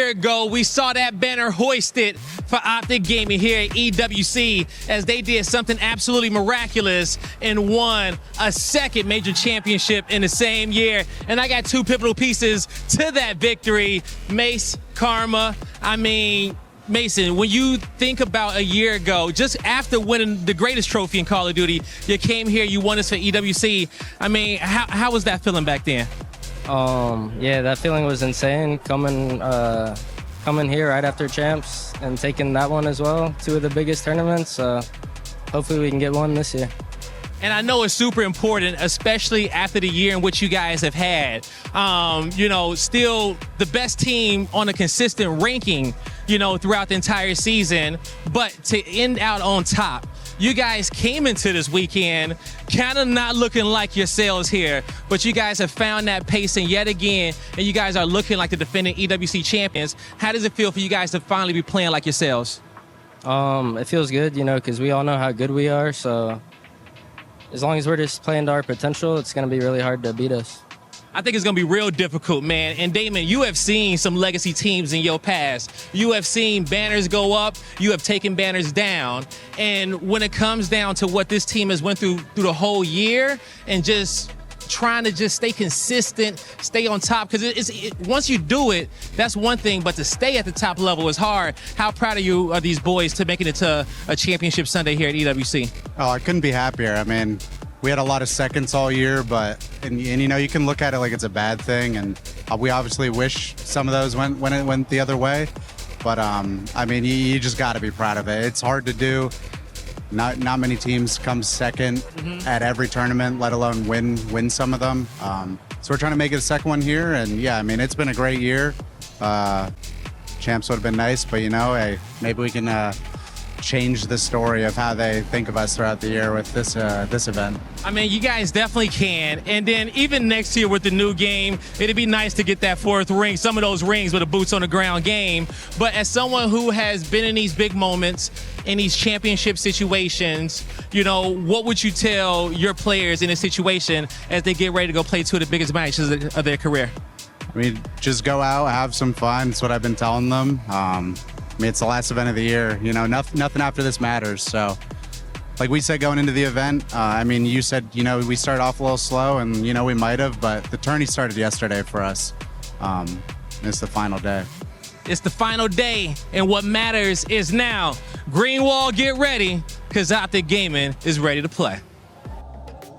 year ago, we saw that banner hoisted for OpTic Gaming here at EWC as they did something absolutely miraculous and won a second major championship in the same year. And I got two pivotal pieces to that victory. Mace, Karma. I mean, Mason, when you think about a year ago, just after winning the greatest trophy in Call of Duty, you came here, you won this for EWC. I mean, how was that feeling back then? Yeah, that feeling was insane. Coming here right after champs and taking that one as well, two of the biggest tournaments. Hopefully we can get one this year. And I know it's super important, especially after the year in which you guys have had. You know, still the best team on a consistent ranking, you know, throughout the entire season. But to end out on top, you guys came into this weekend kind of not looking like yourselves here, but you guys have found that pacing yet again, and you guys are looking like the defending EWC champions. How does it feel for you guys to finally be playing like yourselves? It feels good, you know, because we all know how good we are, so as long as we're just playing to our potential, it's going to be really hard to beat us. I think it's going to be real difficult, man. And Damon, you have seen some legacy teams in your past. You have seen banners go up. You have taken banners down. And when it comes down to what this team has went through the whole year and just trying to just stay consistent, stay on top, because once you do it, that's one thing, but to stay at the top level is hard. How proud are you of these boys to making it to a championship Sunday here at EWC? Oh, I couldn't be happier. I mean, we had a lot of seconds all year, but you know, you can look at it like it's a bad thing, and we obviously wish some of those went the other way. But I mean, you just got to be proud of it. It's hard to do. Not many teams come second at every tournament, let alone win some of them. So we're trying to make it a second one here, and yeah, I mean, it's been a great year. Champs would have been nice, but you know, hey, maybe we can change the story of how they think of us throughout the year with this event. I mean, you guys definitely can. And then even next year with the new game, it'd be nice to get that fourth ring, some of those rings with a boots on the ground game. But as someone who has been in these big moments, in these championship situations, you know, what would you tell your players in this situation as they get ready to go play two of the biggest matches of their career? I mean, just go out, have some fun. That's what I've been telling them. I mean, it's the last event of the year. You know, nothing after this matters. So, like we said going into the event, I mean, you said, you know, we started off a little slow, and, you know, we might have, but the tourney started yesterday for us. It's the final day. It's the final day, and what matters is now. Greenwall, get ready, because OpTic Gaming is ready to play.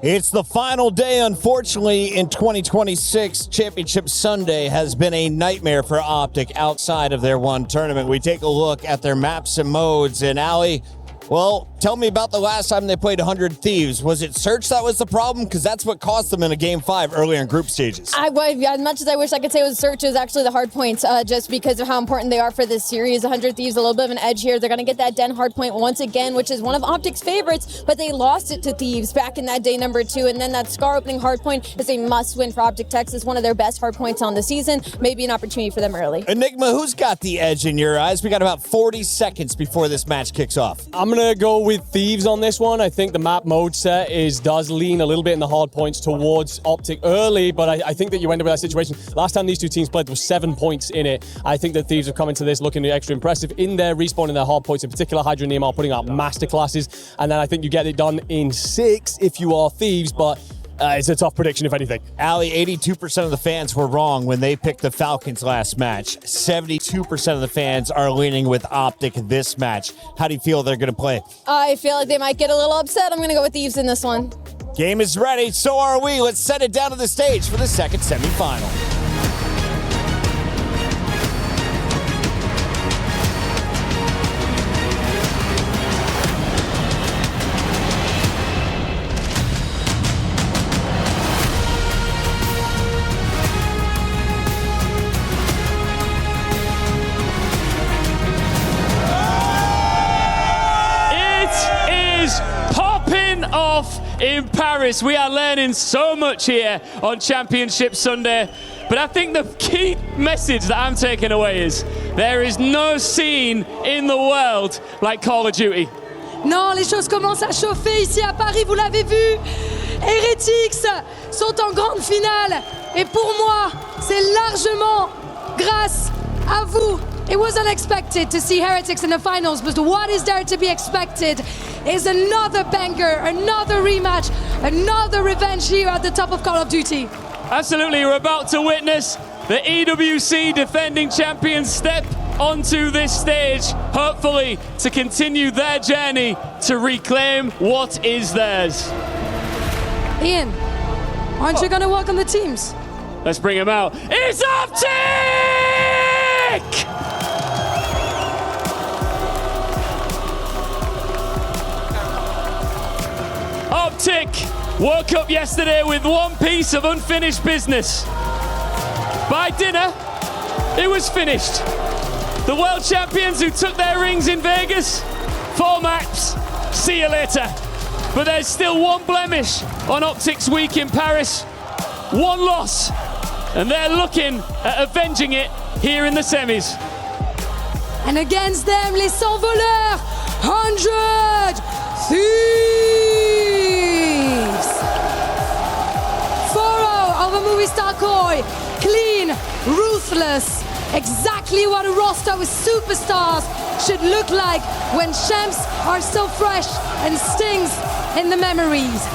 It's the final day, unfortunately, in 2026. Championship Sunday has been a nightmare for OpTic outside of their one tournament. We take a look at their maps and modes, and Ali, well, tell me about the last time they played 100 Thieves. Was it search that was the problem? Because that's what cost them in a Game 5 earlier in group stages. As much as I wish I could say it was search, it was actually the Hardpoints, just because of how important they are for this series. 100 Thieves, a little bit of an edge here. They're going to get that Den Hardpoint once again, which is one of OpTic's favorites, but they lost it to Thieves back in that day number 2. And then that Scar opening Hardpoint is a must-win for OpTic Texas, one of their best Hardpoints on the season. Maybe an opportunity for them early. Enigma, who's got the edge in your eyes? We got about 40 seconds before this match kicks off. I'm going to go with Thieves on this one. I think the map mode set does lean a little bit in the hard points towards OpTic early, but I think that you end up with that situation. Last time these two teams played, there was 7 points in it. I think that Thieves have come into this looking extra impressive in their respawn, in their hard points, in particular HyDra and Nemo putting out masterclasses, and then I think you get it done in 6 if you are Thieves, but it's a tough prediction, if anything. Ali, 82% of the fans were wrong when they picked the Falcons last match. 72% of the fans are leaning with OpTic this match. How do you feel they're going to play? I feel like they might get a little upset. I'm going to go with Thieves in this one. Game is ready. So are we. Let's send it down to the stage for the second semifinal. In Paris, we are learning so much here on Championship Sunday, but I think the key message that I'm taking away is there is no scene in the world like Call of Duty. Non, les choses commencent à chauffer ici à Paris, vous l'avez vu. Heretics sont en grande finale et pour moi, c'est largement grâce À vous, it was unexpected to see Heretics in the finals, but what is there to be expected is another banger, another rematch, another revenge here at the top of Call of Duty. Absolutely, we're about to witness the EWC defending champions step onto this stage, hopefully to continue their journey to reclaim what is theirs. Ian, aren't you going to welcome the teams? Let's bring him out. It's OpTic! OpTic woke up yesterday with one piece of unfinished business. By dinner, it was finished. The world champions who took their rings in Vegas, 4 maps, see you later. But there's still one blemish on OpTic's week in Paris, one loss, and they're looking at avenging it here in the semis. And against them, les sans voleurs, 100 Thieves. 4-0 over movie star Koi, clean, ruthless, exactly what a roster with superstars should look like when champs are so fresh and stings in the memories.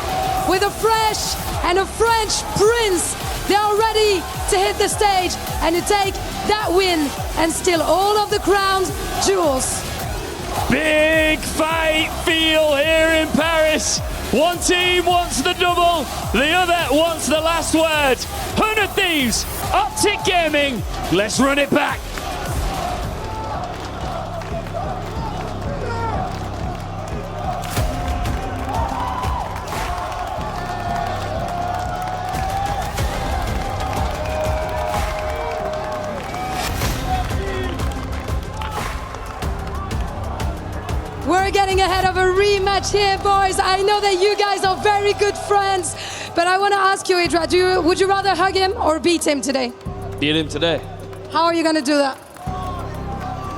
With a fresh and a French prince, they are ready to hit the stage and to take that win and steal all of the crown's jewels. Big fight feel here in Paris. One team wants the double, the other wants the last word. 100 Thieves, OpTic Gaming, let's run it back. We're getting ahead of a rematch here, boys. I know that you guys are very good friends, but I want to ask you, HyDra, would you rather hug him or beat him today? Beat him today. How are you going to do that?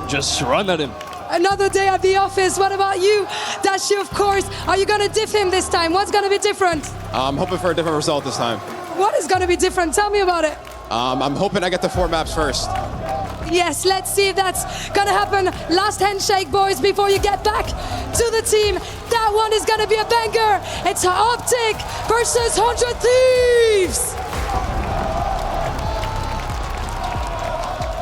Just run at him. Another day at the office. What about you, Dashi, of course? Are you going to diff him this time? What's going to be different? I'm hoping for a different result this time. What is going to be different? Tell me about it. I'm hoping I get the 4 maps first. Yes, let's see if that's gonna happen. Last handshake, boys, before you get back to the team. That one is gonna be a banger. It's OpTic versus 100 Thieves.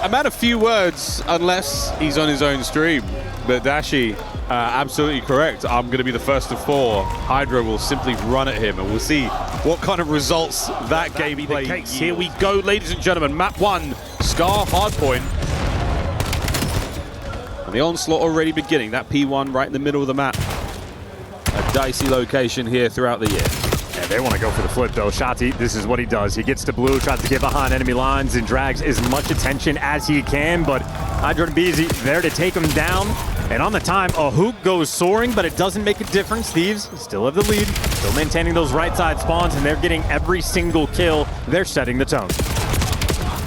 A man of few words, unless he's on his own stream. But Dashi, absolutely correct. I'm going to be the first of 4. HyDra will simply run at him, and we'll see what kind of results that game plays. Here we go, ladies and gentlemen. Map 1, Scar Hardpoint. And the onslaught already beginning. That P1 right in the middle of the map. A dicey location here throughout the year. Yeah, they want to go for the flip, though. Shotty, this is what he does. He gets to blue, tries to get behind enemy lines, and drags as much attention as he can, but HyDra and Beezy there to take him down. And on the time, a hook goes soaring, but it doesn't make a difference. Thieves still have the lead, still maintaining those right side spawns, and they're getting every single kill. They're setting the tone.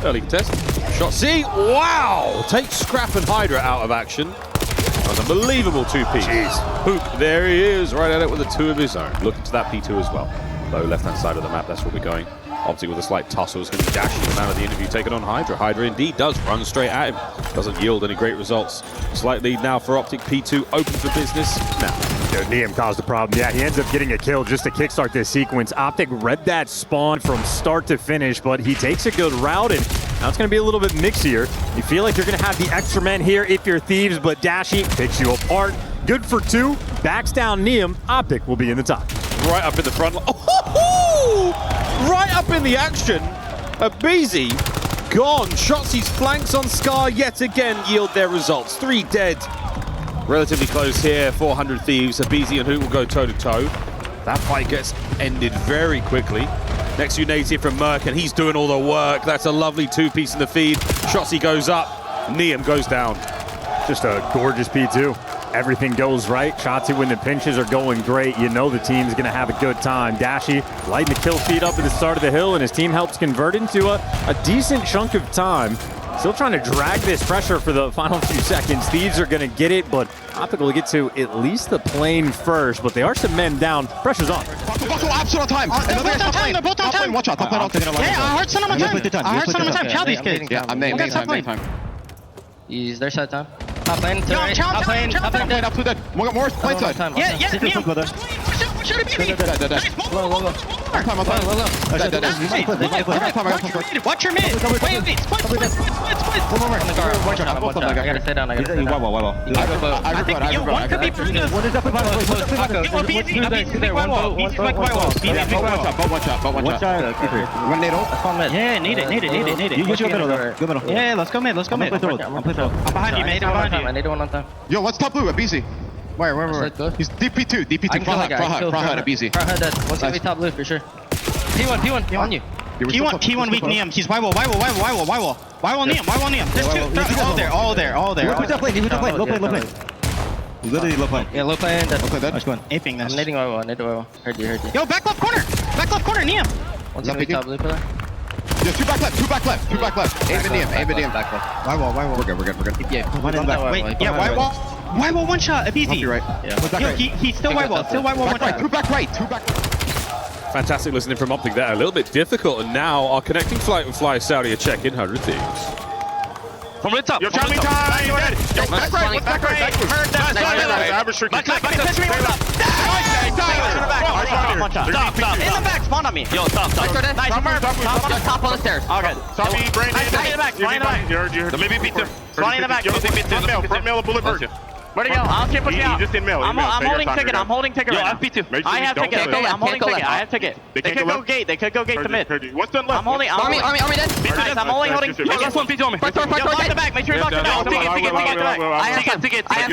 Early test. Shot C. Wow! Takes Scrap and HyDra out of action. That was unbelievable 2P. Jeez. Hook, there he is, right at it with a 2 of his own. Looking to that P2 as well. Low left-hand side of the map, that's where we're going. OpTic with a slight tussle is going to be dashing him out of the interview, taking on HyDra. HyDra indeed does run straight at him. Doesn't yield any great results. Slight lead now for OpTic. P2 open for business now. Liam caused the problem. Yeah, he ends up getting a kill just to kickstart this sequence. OpTic read that spawn from start to finish, but he takes a good route, and now it's going to be a little bit mixier. You feel like you're going to have the extra men here if you're Thieves, but Dashi picks you apart. Good for 2, backs down Liam. OpTic will be in the top. Right up in the front. Oh, right up in the action. Beezy gone. Shotzi's flanks on Scar yet again yield their results. 3 dead. Relatively close here. 400 Thieves. Beezy and Hoot will go toe-to-toe. That fight gets ended very quickly. Next to native from Merc, and he's doing all the work. That's a lovely 2-piece in the feed. Shotzi goes up. Neum goes down. Just a gorgeous P2. Everything goes right. Shotzi when the pinches are going great. You know the team's going to have a good time. Dashi lighting the kill feed up at the start of the hill, and his team helps convert into a decent chunk of time. Still trying to drag this pressure for the final few seconds. Thieves are going to get it, but OpTic will get to at least the plane first, but they are some men down. Pressure's on. Absolute time. They're both on time. They're both on time. Watch out. Yeah, I heard son of a time. I heard son of a time. Kill these kids. Yeah, I'm name time. He's their side time. Top lane, to Yo, right. challenge, Top lane, top lane. Up to that. More plane side. Yeah, Yeah, should it be? Low. Watch your mid. Wait. Split. I gotta stay down. I think one could be Bruno. What is up with my One shot. Yeah, need it. You go middle though. Go middle. Yeah, let's go mid. I'm behind you, mate. I need one on time. Yo, what's top blue at BZ? Where? He's DP2. Front hut at BZ. Front hut dead. Once you top blue for sure. P1 on you. P1 weak Neum. He's Y wall Neum. There's two. All there. Who's that plane? Low plane. Literally low plane. Yeah, low plane. Nice going. Aping this. I'm nading Y wall. I need Y wall. Heard you. Yo, back left corner, Neum. Once you top blue pillar. Yeah, two back left. Aim and DM. Back left. Y wall. We're good. Yeah, Wait, yeah, Y wall one shot. Easy. You're right. Yeah. Yo, he's still Y wall. One shot. Two back right. Fantastic listening from OpTic there. A little bit difficult, and now our connecting flight and fly Saudi are checking 100 Thieves. From the top. Yo, Charlie time! Back right. Heard that. Stop. In the back, spawn on me. Yo, stop. Nice. Top on the stairs. Okay. Sorry, Brandon. Nice, in the back. You heard. Maybe beat them. Spawn in the back. Front mail, bullet bird. Where'd he go? I'll keep pushing out. Just in mail. I'm holding ticket. I'm holding ticket Yo, right I now. have P2. I have ticket. Okay, I'm holding ticket. I have ticket. They They can't could go go left. gate. They could go gate to mid. What's done left? I'm holding. Army dead. Nice, I'm only holding. Yo, last one, P2 on me. Yo, lock the back. Make sure you lock the back. I have ticket. I have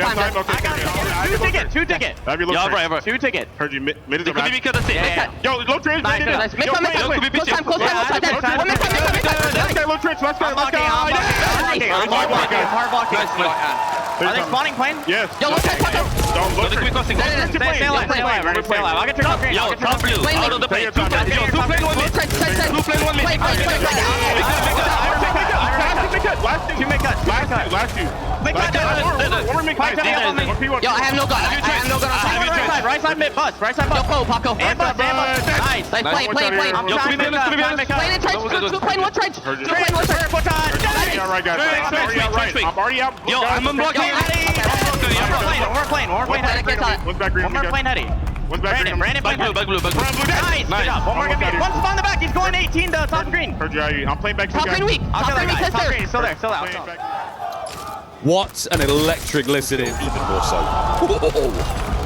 ticket. Two ticket. Yeah, right. Two ticket. Heard you mid is Could be because of Yeah. Yo, low trench. Nice. Close time. Low trench. Let's go. Hard blocking. Are they spawning plane? Yes. Yo, look at Don't look. Stay alive. I'll get your top green. Yo, top blue. Out of the plane. Two plane 1 minute. Two plane 1 minute. Last two. Yo, I have no gun. on Right side mid bus. Right side bus. Yo, Paco. And bus. Nice. Plane. I'm trying to Plane and trench. Two plane, one trench. All right, guys. I'm already out. Yo, I'm unblocking. One more plane heady. One's back green. One more plane heady. One's back green. Brandon, Back blue. Nice. Good job. One more good beat. One spawn in the back. He's going 18 to top green. Heard you. I'm playing back. Top green weak. I'll kill that guy. Top green. Still there. What an electric listening. Even more so.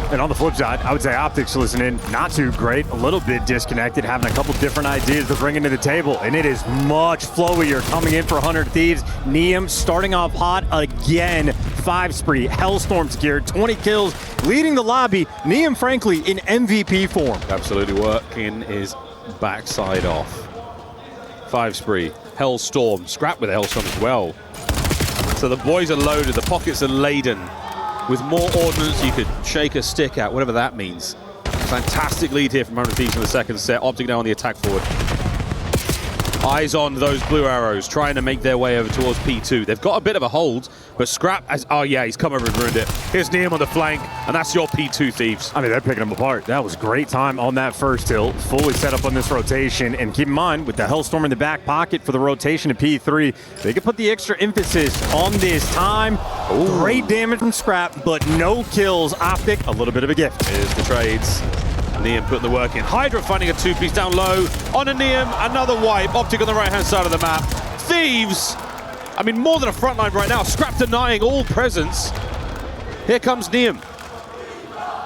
And on the flip side, I would say OpTic's listening not too great, a little bit disconnected, having a couple different ideas to bring into the table, and it is much flowier coming in for 100 Thieves. Neum starting off hot again, 5 spree, Hellstorm's geared, 20 kills, leading the lobby. Neum, frankly, in MVP form. Absolutely working his backside off. 5 spree, Hellstorm, scrap with Hellstorm as well. So the boys are loaded, the pockets are laden. With more ordnance you could shake a stick at, whatever that means. Fantastic lead here from 100 Thieves in the second set. OpTic now on the attack forward. Eyes on those blue arrows, trying to make their way over towards P2. They've got a bit of a hold, but Scrap has, oh yeah, he's come over and ruined it. Here's Neum on the flank, and that's your P2 Thieves. I mean, they're picking them apart. That was great time on that first hill, fully set up on this rotation. And keep in mind, with the Hellstorm in the back pocket for the rotation of P3, they could put the extra emphasis on this time. Ooh. Great damage from Scrap, but no kills. OpTic, a little bit of a gift. Here's the trades. Neum putting the work in. HyDra finding a 2-piece down low. On a Neum, another wipe. OpTic on the right-hand side of the map. Thieves, I mean, more than a front line right now. Scrap denying all presence. Here comes Neum.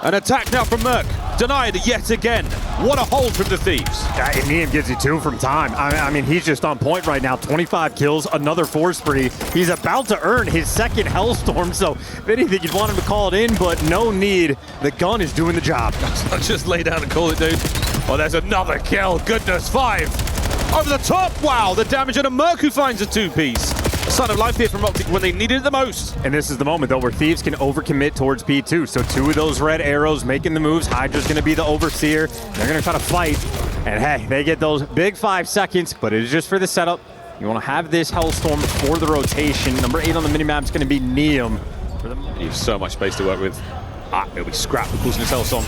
An attack now from Merc. Denied yet again. What a hold from the Thieves. And Neum gives you 2 from time. I mean, he's just on point right now. 25 kills, another 4 spree. He's about to earn his second Hellstorm, so if anything, you'd want him to call it in, but no need. The gun is doing the job. Just lay down and call it, dude. Oh, there's another kill. Goodness, 5. Over the top. Wow, the damage on a Merc who finds a 2-piece. A sign of life here from OpTic when they needed it the most. And this is the moment, though, where Thieves can overcommit towards P2. So 2 of those red arrows making the moves. HyDra's going to be the overseer. They're going to try to fight. And hey, they get those big 5 seconds, but it is just for the setup. You want to have this Hellstorm for the rotation. Number 8 on the minimap is going to be Neum. You have so much space to work with. It'll be Scrap causing his Hellstorm.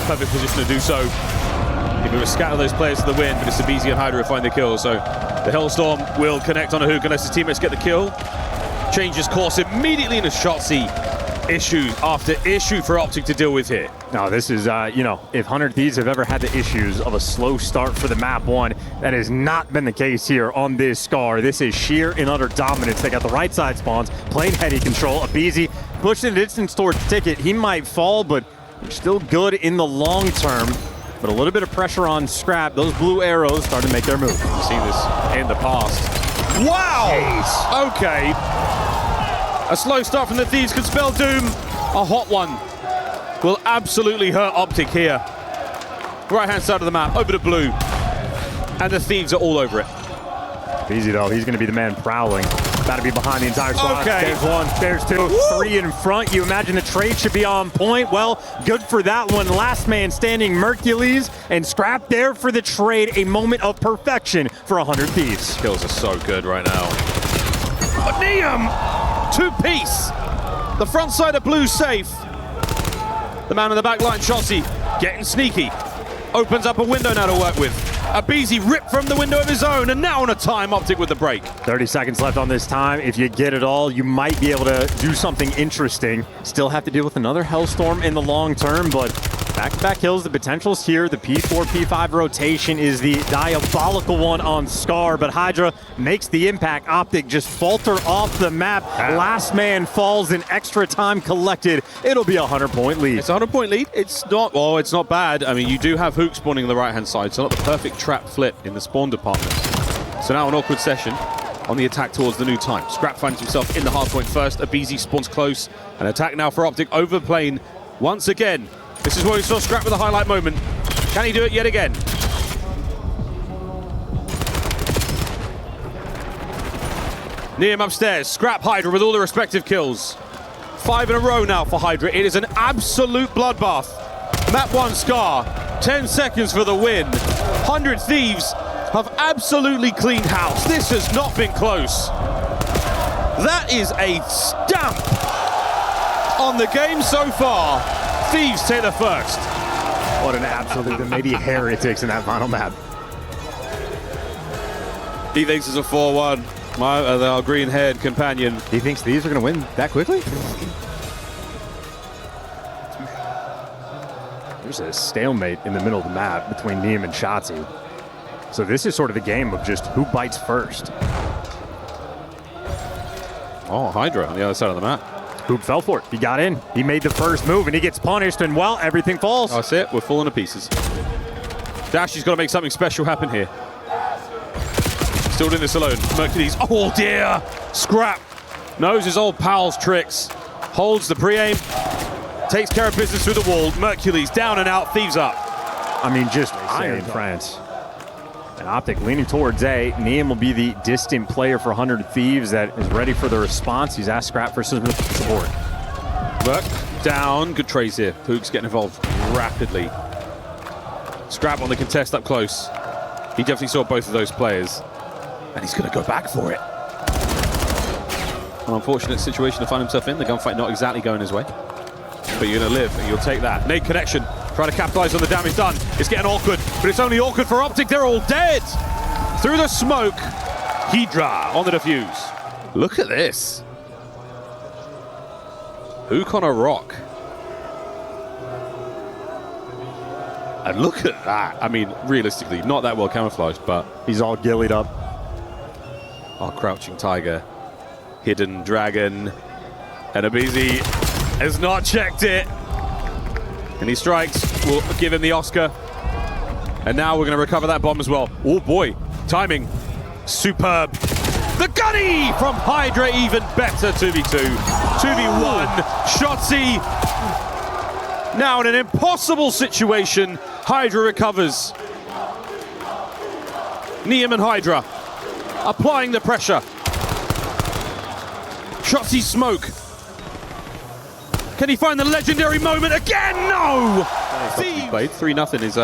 Perfect position to do so. He will scatter those players to the wind, but it's Sabizi and HyDra who find the kill. So the Hellstorm will connect on a hook unless his teammates get the kill. changes course immediately in a Shotzzy issue after issue for OpTic to deal with here. No, this is, you know, if 100 Thieves have ever had the issues of a slow start for the map one, that has not been the case here on this Scar. This is sheer and utter dominance. They got the right side spawns, playing heady control. Abizi pushing the distance towards Ticket. He might fall, but still good in the long term. But a little bit of pressure on Scrap. Those blue arrows starting to make their move. You've seen this in the past. Wow! Okay. A slow start from the Thieves could spell doom. A hot one will absolutely hurt OpTic here. Right-hand side of the map, over to blue. And the Thieves are all over it. Easy though, he's going to be the man prowling. About to be behind the entire squad. Okay. There's one, there's two, three in front. You imagine the trade should be on point. Well, good for that one. Last man standing, Mercules, and Scrap there for the trade. A moment of perfection for 100 Thieves. Kills are so good right now. But Neum, two-piece. The front side of blue safe. The man in the back line, Shotzzy, getting sneaky. Opens up a window now to work with. Abizi ripped from the window of his own, and now on a time, OpTic with the break. 30 seconds left on this time. If you get it all, you might be able to do something interesting. Still have to deal with another Hellstorm in the long term, but back-to-back kills, the potential's here. The P4, P5 rotation is the diabolical one on Scar, but HyDra makes the impact. OpTic just falter off the map. Last man falls in extra time collected. It'll be a 100-point lead. It's a 100-point lead. It's not, well, it's not bad. I mean, you do have Hook spawning on the right-hand side, so not the perfect trap flip in the spawn department. So now an awkward session on the attack towards the new time. Scrap finds himself in the hardpoint first. Abizi spawns close. An attack now for OpTic over the plane once again. This is where we saw Scrap with a highlight moment. Can he do it yet again? Neum upstairs. Scrap, HyDra with all the respective kills. 5 in a row now for HyDra. It is an absolute bloodbath. Map 1 Scar. 10 seconds for the win. 100 Thieves have absolutely cleaned house. This has not been close. That is a stamp on the game so far. Thieves take the first. What an absolute, and maybe Heretics in that final map. He thinks it's a 4-1. Our green-haired companion. He thinks Thieves are going to win that quickly? There's a stalemate in the middle of the map between Neum and Shotzzy. So this is sort of a game of just who bites first. Oh, HyDra on the other side of the map. Hoop fell for it. He got in. He made the first move, and he gets punished, and, well, everything falls. That's it. We're falling to pieces. Dashy's got to make something special happen here. Still doing this alone. Mercules. Oh, dear. Scrap knows his old pal's tricks. Holds the pre-aim. Takes care of business through the wall. Mercules down and out. Thieves up. I mean, just iron France. And OpTic leaning towards A. Neum will be the distant player for 100 Thieves that is ready for the response. He's asked Scrap for some support. Merc down. Good trades here. Poog's getting involved rapidly. Scrap on the contest up close. He definitely saw both of those players. And he's going to go back for it. An unfortunate situation to find himself in. The gunfight not exactly going his way. But you're going to live, and you'll take that. Nade connection. Trying to capitalize on the damage done. It's getting awkward, but it's only awkward for OpTic. They're all dead. Through the smoke, HyDra on the defuse. Look at this. Hook on a rock. And look at that. I mean, realistically, not that well camouflaged, but he's all gillied up. Our crouching tiger, hidden dragon, and Abizi has not checked it. And he strikes, we'll give him the Oscar. And now we're going to recover that bomb as well. Oh boy, timing, superb. The gunny from HyDra, even better. 2v2, 2v1, Shotzzy. Now in an impossible situation, HyDra recovers. Neum and HyDra applying the pressure. Shotzzy smoke. Can he find the legendary moment again? No! Played 3-0 is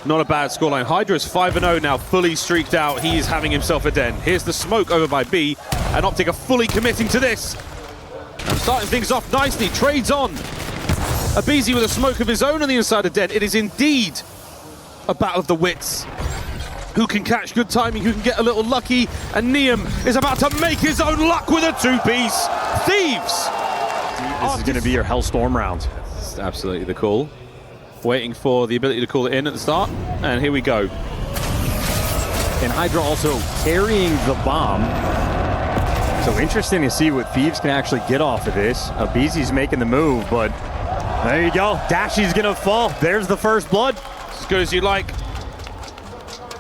not a bad scoreline. HyDra is 5-0 now, fully streaked out. He is having himself a den. Here's the smoke over by B, and OpTic are fully committing to this. And starting things off nicely, trades on. Abizi with a smoke of his own on the inside of den. It is indeed a battle of the wits. Who can catch good timing, who can get a little lucky, and Niam is about to make his own luck with a two-piece. Thieves! This is going to be your Hellstorm round. It's absolutely the call. Waiting for the ability to call it in at the start, and here we go. And HyDra also carrying the bomb. So interesting to see what Thieves can actually get off of this. Abizi's making the move, but there you go. Dashy's going to fall. There's the first blood. As good as you like.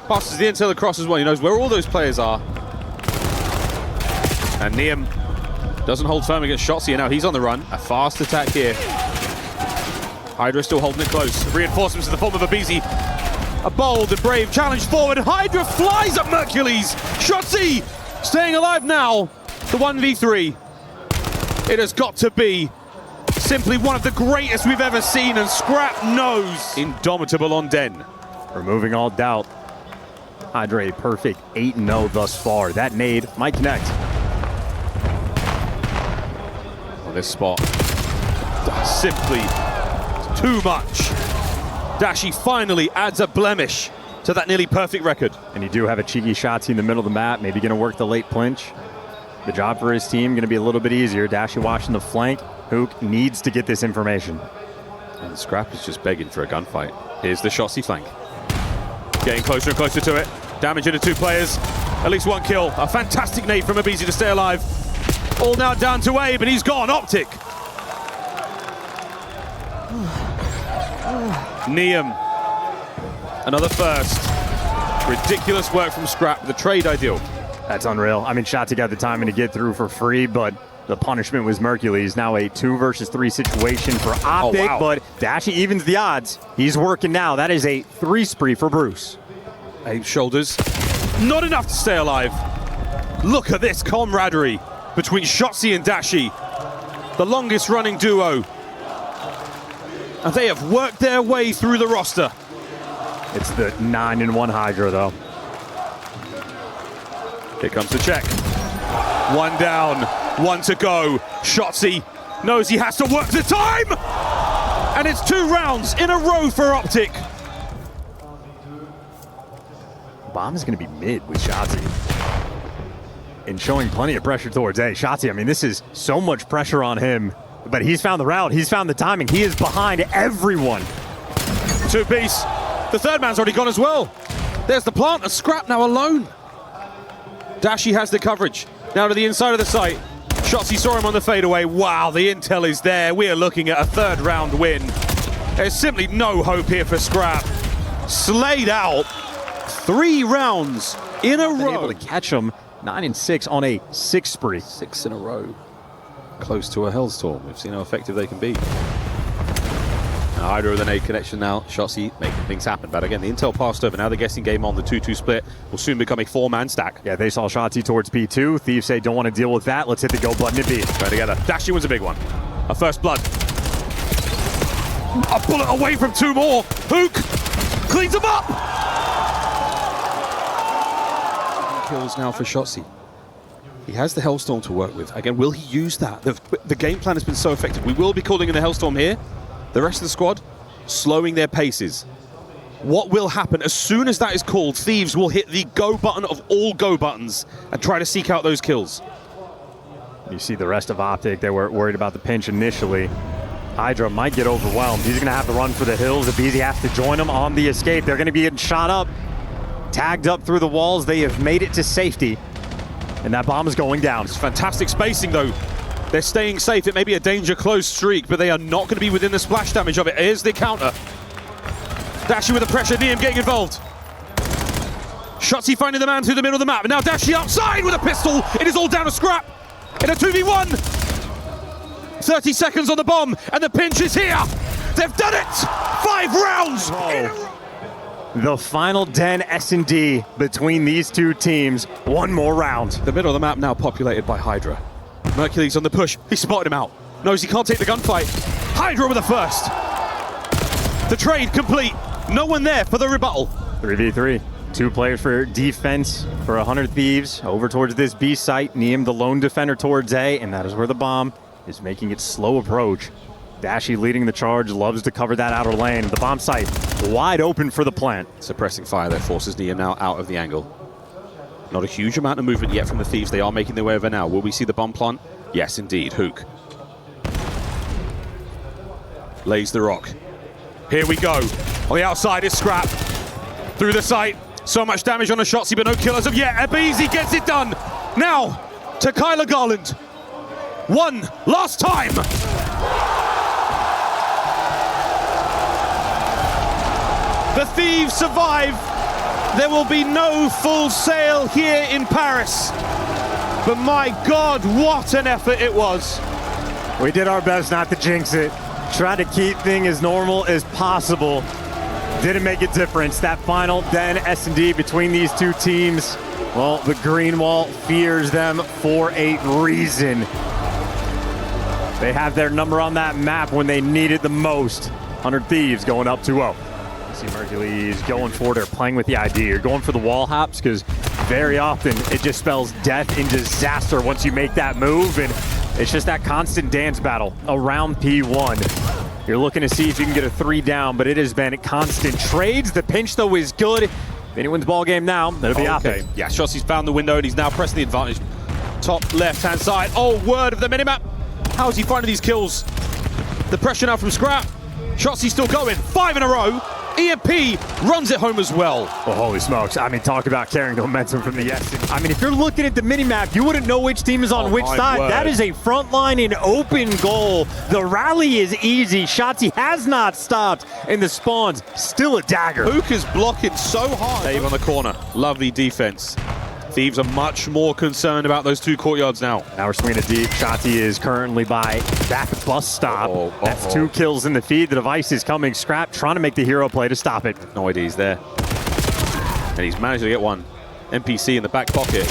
Passes the intel across as well. He knows where all those players are. And Niam doesn't hold firm against Shotzzy, and now he's on the run. A fast attack here. HyDra still holding it close. Reinforcements in the form of Abizi. A bold and brave challenge forward. HyDra flies at Mercules. Shotzzy staying alive now. The 1v3. It has got to be simply one of the greatest we've ever seen, and Scrap knows. Indomitable on Den. Removing all doubt. HyDra a perfect 8-0 thus far. That nade might connect. On this spot. Simply too much. Dashy finally adds a blemish to that nearly perfect record. And you do have a cheeky Shotzzy in the middle of the map, maybe going to work the late clinch. The job for his team going to be a little bit easier. Dashy watching the flank. Hook needs to get this information. And Scrap is just begging for a gunfight. Here's the Shotzzy flank. Getting closer and closer to it. Damaging the two players. At least one kill. A fantastic nade from Abizi to stay alive. All now down to Abe, and he's gone. OpTic. Niam. Another first. Ridiculous work from Scrap. The trade ideal. That's unreal. I mean, Shotzzy got the timing to get through for free, but the punishment was Mercules. Now a 2 versus 3 situation for OpTic, but Dashy evens the odds. He's working now. That is a 3 spree for Bruce. Abe's shoulders. Not enough to stay alive. Look at this camaraderie between Shotzzy and Dashy. The longest running duo. And they have worked their way through the roster. It's the 9-1 HyDra, though. Here comes the check. One down, one to go. Shotzzy knows he has to work the time! And it's 2 rounds in a row for OpTic. Bomb is going to be mid with Shotzzy. And showing plenty of pressure towards Shotzzy. I mean, this is so much pressure on him. But he's found the route. He's found the timing. He is behind everyone. 2-piece. The third man's already gone as well. There's the plant. A Scrap now alone. Dashy has the coverage. Now to the inside of the site. Shotzzy saw him on the fadeaway. Wow, the intel is there. We are looking at a 3rd round win. There's simply no hope here for Scrap. Slayed out. 3 rounds in a row. Able to catch him. 9-6 on a 6 spree. 6 in a row. Close to a Hellstorm. We've seen how effective they can be. Now HyDra with an A connection now. Shotzzy making things happen. But again, the intel passed over. Now the guessing game on the 2-2 split will soon become a 4-man stack. Yeah, they saw Shotzzy towards B2. Thieves say don't want to deal with that. Let's hit the go button at B. Try together. Dashy wins a big one. A first blood. A bullet away from 2 more. Hook cleans them up. Kills now for Shotzzy. He has the Hellstorm to work with. Again, will he use that? The game plan has been so effective. We will be calling in the Hellstorm here. The rest of the squad slowing their paces. What will happen as soon as that is called? Thieves will hit the go button of all go buttons and try to seek out those kills. You see the rest of OpTic. They were worried about the pinch initially. HyDra might get overwhelmed. He's going to have to run for the hills. Abizi has to join him on the escape. They're going to be getting shot up. Tagged up through the walls. They have made it to safety. And that bomb is going down. It's fantastic spacing, though. They're staying safe. It may be a danger close streak, but they are not going to be within the splash damage of it. Here's the counter. Dashy with the pressure. Niam getting involved. Shotzzy finding the man through the middle of the map. And now Dashy outside with a pistol. It is all down to Scrap in a 2v1. 30 seconds on the bomb, and the pinch is here. They've done it. 5 rounds. The final Den S&D between these two teams. One more round. The middle of the map now populated by HyDra. Mercules on the push. He spotted him out. Knows he can't take the gunfight. HyDra with a first. The trade complete. No one there for the rebuttal. 3v3. 2 players for defense for 100 Thieves. Over towards this B site. Niam the lone defender towards A, and that is where the bomb is making its slow approach. Dashy leading the charge. Loves to cover that outer lane. The bomb site wide open for the plant. Suppressing fire there forces Niam now out of the angle. Not a huge amount of movement yet from the Thieves. They are making their way over now. Will we see the bomb plant? Yes, indeed. Hook lays the rock. Here we go. On the outside is Scrap. Through the sight. So much damage on a Shotzzy, but no kill as of yet. Abizi gets it done. Now to Kyler Garland. One last time. The Thieves survive. There will be no full sail here in Paris. But my God, what an effort it was. We did our best not to jinx it. Tried to keep things as normal as possible. Didn't make a difference. That final Den S&D between these two teams, well, the green wall fears them for a reason. They have their number on that map when they need it the most. 100 Thieves going up 2-0. See Mercules going for it. They're playing with the idea. You're going for the wall hops because very often it just spells death and disaster once you make that move, and it's just that constant dance battle around P1. You're looking to see if you can get a 3 down, but it has been constant trades. The pinch, though, is good. If he wins ball game now, that'll be OpTic. Yeah, Shotzzy's found the window, and he's now pressing the advantage. Top left-hand side. Oh, word of the minimap. How is he finding these kills? The pressure now from Scrap. Shotzzy still going. 5 in a row. EMP runs it home as well. Well, holy smokes. I mean, talk about carrying the momentum from the yes. I mean, if you're looking at the minimap, you wouldn't know which team is on which side. Word. That is a frontline and open goal. The rally is easy. Shotzzy has not stopped, and the spawn's still a dagger. Hook is blocking so hard. Dave on the corner. Lovely defense. Thieves are much more concerned about those 2 courtyards now. Now we're swinging it deep. Shotzzy is currently by back bus stop. That's 2 kills in the feed. The device is coming. Scrap trying to make the hero play to stop it. No idea he's there. And he's managed to get one. NPC in the back pocket.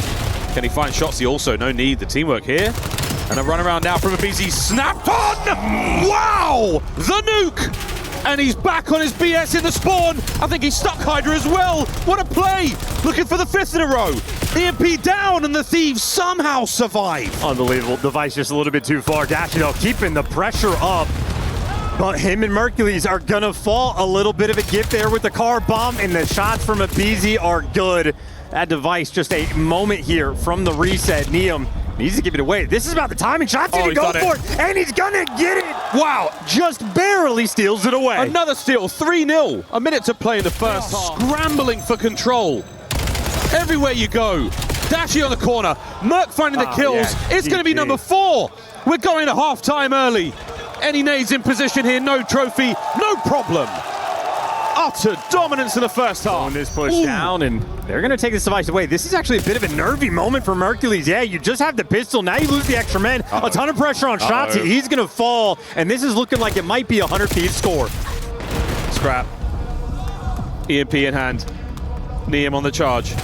Can he find Shotzzy also? No need. The teamwork here. And a run around now from a BZ. Snapped on! Wow! The nuke! And he's back on his BS in the spawn. I think he stuck HyDra as well. What a play! Looking for the 5th in a row. EMP down, and the Thieves somehow survive. Unbelievable. Device just a little bit too far. Dashy, though, keeping the pressure up. But him and Mercules are gonna fall. A little bit of a gift there with the car bomb, and the shots from Abizi are good. That Device just a moment here from the reset. Niam needs to give it away. This is about the timing. Shots to go for it, and he's gonna get it. Wow, just barely steals it away. Another steal, 3-0. A minute to play in the first half. Scrambling for control. Everywhere you go. Dashy on the corner. Merc finding the kills. Yeah, it's going to be number 4. We're going to half-time early. Any nades in position here, no trophy, no problem. Utter dominance in the first half. Throwing this push down, and they're going to take this device away. This is actually a bit of a nervy moment for Mercules. Yeah, you just have the pistol. Now you lose the extra man. A ton of pressure on Shotzzy. He's going to fall, and this is looking like it might be a 100 Thieves score. Scrap. EMP in hand. Niam on the charge.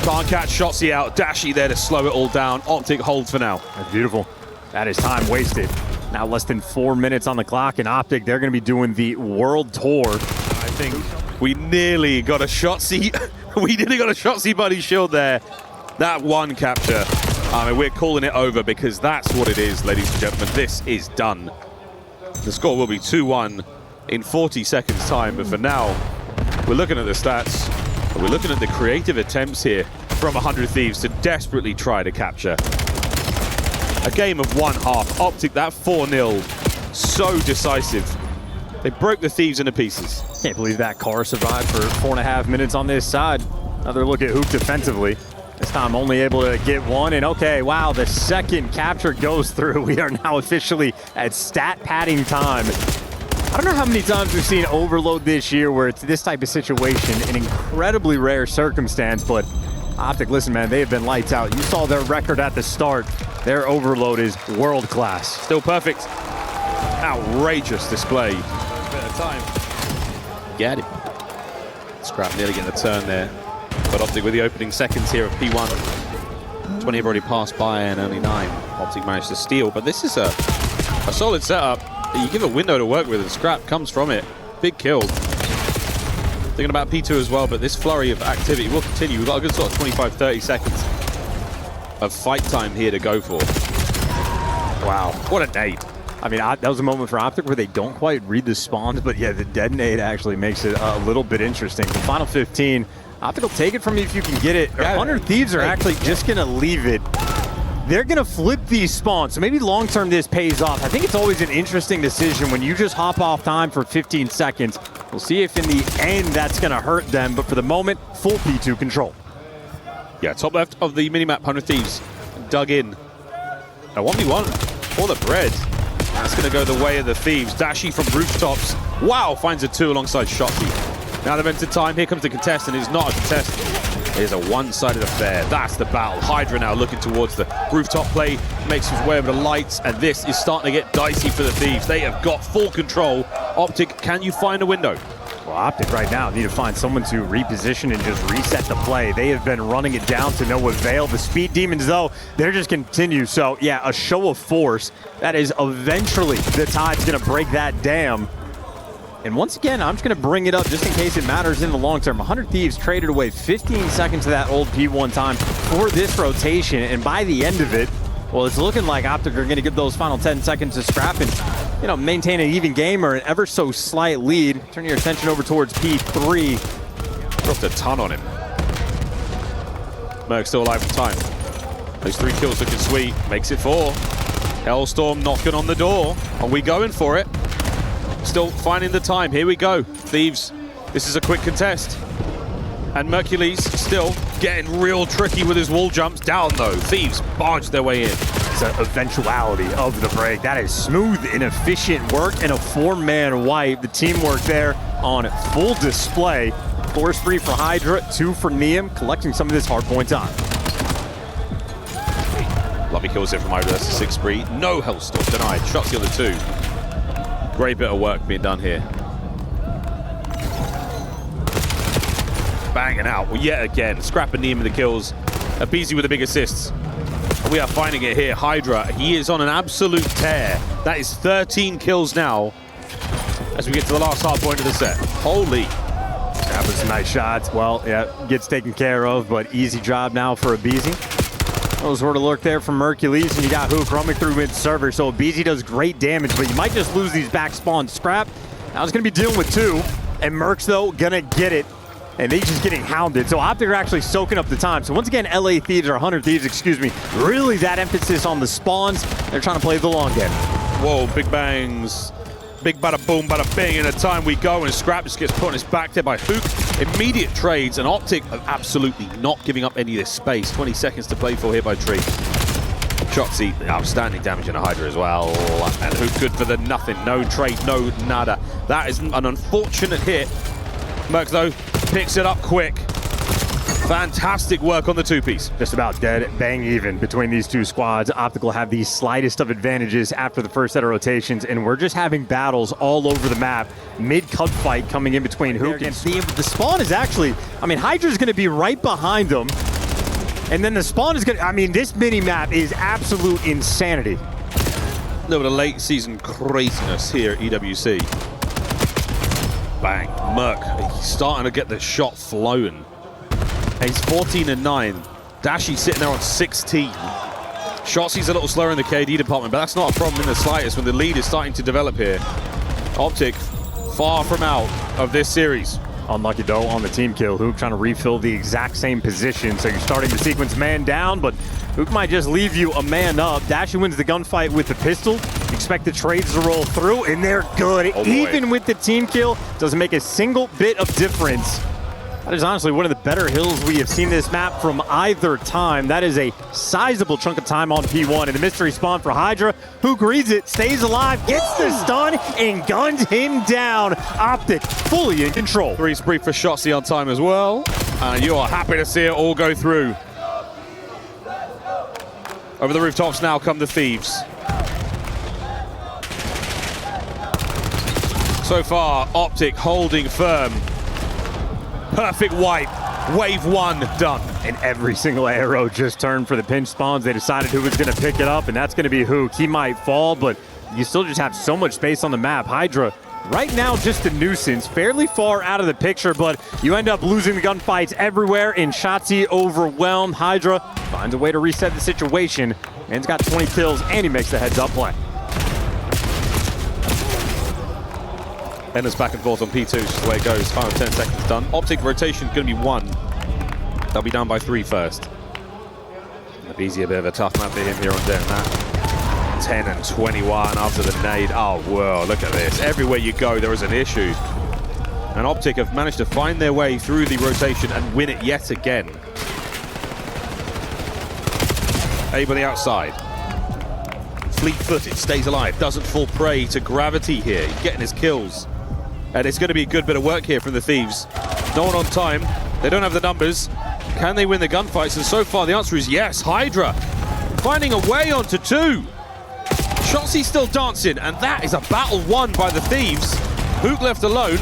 Can't catch Shotzzy out. Dashy there to slow it all down. OpTic holds for now. That's beautiful. That is time wasted. Now less than 4 minutes on the clock, and OpTic, they're going to be doing the world tour. I think we nearly got a Shotzzy. We nearly got a Shotzzy buddy shield there. That one capture. I mean, we're calling it over because that's what it is, ladies and gentlemen. This is done. The score will be 2-1 in 40 seconds time, but for now, we're looking at the stats. We're looking at the creative attempts here from 100 Thieves to desperately try to capture a game of one half. OpTic, that 4-0, so decisive. They broke the Thieves into pieces. Can't believe that car survived for 4.5 minutes on this side. Another look at Hook defensively. This time only able to get one, and okay, wow, the second capture goes through. We are now officially at stat padding time. I don't know how many times we've seen Overload this year where it's this type of situation, an incredibly rare circumstance, but OpTic, listen, man, they have been lights out. You saw their record at the start. Their Overload is world class. Still perfect. Outrageous display. Bit of time. Get him. Scrap nearly getting the turn there. But OpTic with the opening seconds here of P1. 20 have already passed by and only 9. OpTic managed to steal, but this is a solid setup. You give a window to work with and Scrap comes from it. Big kill. Thinking about P2 as well, but this flurry of activity will continue. We've got a good sort of 25-30 seconds of fight time here to go for. Wow, what a nade. I mean, that was a moment for OpTic where they don't quite read the spawns, but yeah, the detonate actually makes it a little bit interesting. The final 15, OpTic will take it from you if you can get it. 100 Thieves are actually just going to leave it. They're going to flip these spawns, so maybe long-term this pays off. I think it's always an interesting decision when you just hop off time for 15 seconds. We'll see if in the end that's going to hurt them, but for the moment, full P2 control. Yeah, top left of the minimap, 100 Thieves dug in. A 1v1 for the bread. That's going to go the way of the Thieves. Dashy from rooftops. Wow, finds a 2 alongside Shotzi. Now they've entered time. Here comes the contest, and it's not a contest. It is a one-sided affair. That's the battle. HyDra now looking towards the rooftop play, makes his way over the lights, and this is starting to get dicey for the Thieves. They have got full control. OpTic, can you find a window? Well, OpTic right now need to find someone to reposition and just reset the play. They have been running it down to no avail. The Speed Demons, though, they're just continue. So, yeah, a show of force. That is eventually the tide's going to break that dam. And once again, I'm just going to bring it up just in case it matters in the long term. 100 Thieves traded away 15 seconds of that old P1 time for this rotation. And by the end of it, well, it's looking like OpTic are going to give those final 10 seconds to scrap and, you know, maintain an even game or an ever so slight lead. Turn your attention over towards P3. Dropped a ton on him. Merc still alive for time. Those 3 kills looking sweet. Makes it 4. Hellstorm knocking on the door. Are we going for it? Still finding the time. Here we go. Thieves, this is a quick contest. And Mercules still getting real tricky with his wall jumps. Down though. Thieves barge their way in. It's an eventuality of the break. That is smooth and efficient work and a 4-man wipe. The teamwork there on full display. 4 spree for HyDra, 2 for Neum, collecting some of this hardpoint time. Lovely kills here from HyDra. That's a 6 spree. No Hellstorm denied. Shots the other 2. Great bit of work being done here. Banging out. Well, yet again, Scrap and Neum in the kills. Abizi with the big assists. We are finding it here. HyDra, he is on an absolute tear. That is 13 kills now as we get to the last hard point of the set. Holy. That was some nice shots. Well, yeah, gets taken care of, but easy job now for Abizi. Those were to lurk there from Mercules, and you got Hook roaming through mid-server, so Abizi does great damage, but you might just lose these back spawn. Scrap, now he's going to be dealing with 2, and Merc's, though, going to get it, and they just getting hounded. So OpTic are actually soaking up the time. So once again, LA Thieves, or 100 Thieves, excuse me, really that emphasis on the spawns. They're trying to play the long game. Whoa, big bangs. Big bada boom, bada bing, and the time we go, and Scrap just gets put on his back there by Hook. Immediate trades, and OpTic are absolutely not giving up any of this space. 20 seconds to play for here by Tree. Shotzi, outstanding damage in a HyDra as well. And Hook good for the nothing. No trade, no nada. That is an unfortunate hit. Merc, though, picks it up quick. Fantastic work on the 2-piece. Just about dead, bang even between these 2 squads. OpTic will have the slightest of advantages after the first set of rotations, and we're just having battles all over the map. Mid-cut fight coming in between Hook and Thiem. The spawn is actually, I mean, HyDra's going to be right behind them, and then the spawn is going to, I mean, this mini-map is absolute insanity. A little bit of late season craziness here at EWC. Bang, Merc, he's starting to get the shot flowing. He's 14-9. Dashy sitting there on 16. Shotzi's a little slower in the KD department, but that's not a problem in the slightest when the lead is starting to develop here. OpTic far from out of this series. Unlucky though on the team kill. Hook trying to refill the exact same position, so you're starting the sequence man down, but Hook might just leave you a man up. Dashy wins the gunfight with the pistol. Expect the trades to roll through, and they're good. Oh, even with the team kill, doesn't make a single bit of difference. That is honestly one of the better hills we have seen this map from either time. That is a sizable chunk of time on P1. And the mystery spawn for HyDra. Hook reads it, stays alive, gets the stun, and guns him down. OpTic fully in control. 3 spree for Shotzi on time as well. And you are happy to see it all go through. Over the rooftops now come the Thieves. So far, OpTic holding firm. Perfect wipe. Wave 1 done. And every single arrow just turned for the pinch spawns. They decided who was going to pick it up, and that's going to be Hook. He might fall, but you still just have so much space on the map. HyDra, right now, just a nuisance. Fairly far out of the picture, but you end up losing the gunfights everywhere, and Shotzi overwhelmed. HyDra finds a way to reset the situation. Man's got 20 kills, and he makes the heads-up play. Ender's back and forth on P2, just the way it goes. Final 10 seconds done. OpTic rotation going to be 1. They'll be down by 3 first. Easy, a bit of a tough map for him here on Den. That 10 and 21 after the nade. Oh, whoa, look at this. Everywhere you go, there is an issue. And OpTic have managed to find their way through the rotation and win it yet again. Abe on the outside. Fleet-footed, stays alive, doesn't fall prey to gravity here. He's getting his kills. And it's going to be a good bit of work here from the Thieves. No one on time. They don't have the numbers. Can they win the gunfights? And so far, the answer is yes. HyDra finding a way onto 2. Shotzzy still dancing, and that is a battle won by the Thieves. Hook left alone,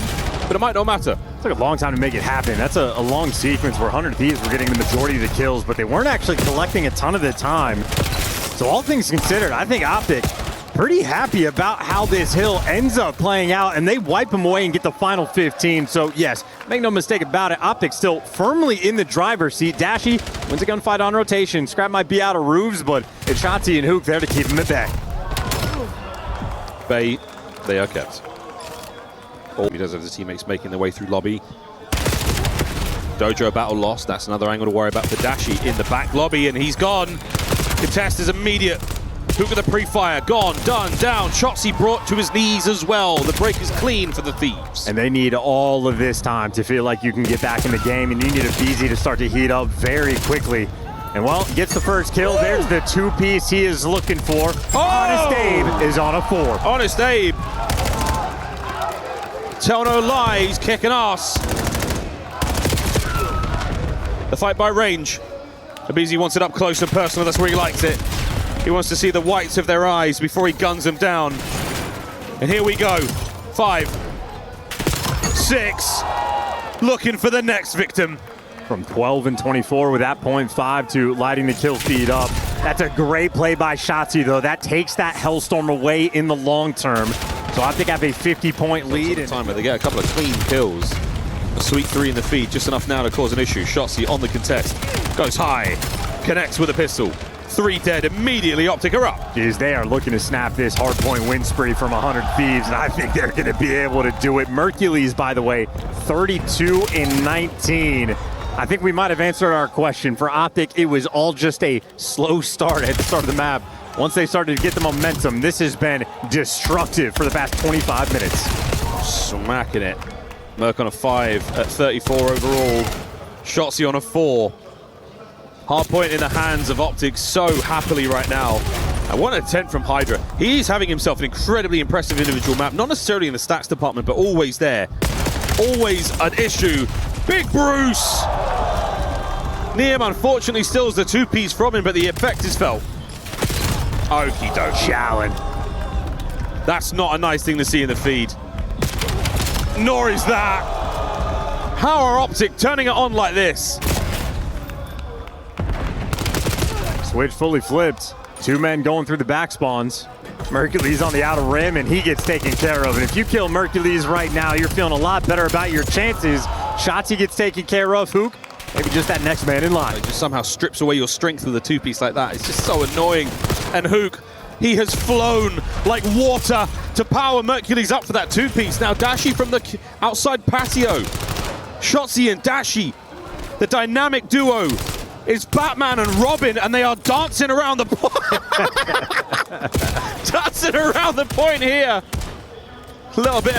but it might not matter. It took a long time to make it happen. That's a long sequence where 100 Thieves were getting the majority of the kills, but they weren't actually collecting a ton of the time. So all things considered, I think OpTic pretty happy about how this hill ends up playing out, and they wipe them away and get the final 15. So yes, make no mistake about it, OpTic still firmly in the driver's seat. Dashy wins a gunfight on rotation. Scrap might be out of roofs, but it's Shotzzy and Hook there to keep him at bay. They are kept. He does have his teammates making their way through lobby. Dojo battle lost. That's another angle to worry about for Dashy in the back lobby, and he's gone. Contest is immediate. Hook of the pre-fire, gone, done, down. Shotzzy brought to his knees as well. The break is clean for the Thieves. And they need all of this time to feel like you can get back in the game, and you need a Faze to start to heat up very quickly. And well, gets the first kill. There's the 2-piece he is looking for. Oh! Honest Abe is on a 4. Honest Abe. Tell no lie, he's kicking ass. The fight by range. Abizi wants it up close and personal, that's where he likes it. He wants to see the whites of their eyes before he guns them down. And here we go. 5, 6, looking for the next victim. From 12 and 24 with that .5 to lighting the kill feed up. That's a great play by Shotzzy, though. That takes that Hellstorm away in the long term. So I think I have a 50-point lead. They get a couple of clean kills. A sweet 3 in the feed, just enough now to cause an issue. Shotzzy on the contest. Goes high. Connects with a pistol. 3 dead, immediately OpTic are up. Jeez, they are looking to snap this hardpoint win spree from 100 Thieves, and I think they're going to be able to do it. Mercules, by the way, 32 and 19. I think we might have answered our question. For OpTic, it was all just a slow start at the start of the map. Once they started to get the momentum, this has been destructive for the past 25 minutes. Smacking it. Merc on a 5 at 34 overall. Shotzzy on a 4. Hardpoint in the hands of OpTic so happily right now. And what an attempt from HyDra. He's having himself an incredibly impressive individual map, not necessarily in the stats department, but always there. Always an issue. Big Bruce! Niam unfortunately steals the 2-piece from him, but the effect is felt. Okie dokie. Allen. That's not a nice thing to see in the feed. Nor is that. How are OpTic turning it on like this? Switch fully flipped. 2 men going through the back spawns. Mercules on the outer rim, and he gets taken care of. And if you kill Mercules right now, you're feeling a lot better about your chances. Shotzzy gets taken care of. Hook, maybe just that next man in line. It just somehow strips away your strength with a 2-piece like that. It's just so annoying. And Hook, he has flown like water to power Mercules up for that 2-piece. Now Dashy from the outside patio. Shotzzy and Dashy, the dynamic duo, is Batman and Robin, and they are dancing around the point. Dancing around the point here. A little bit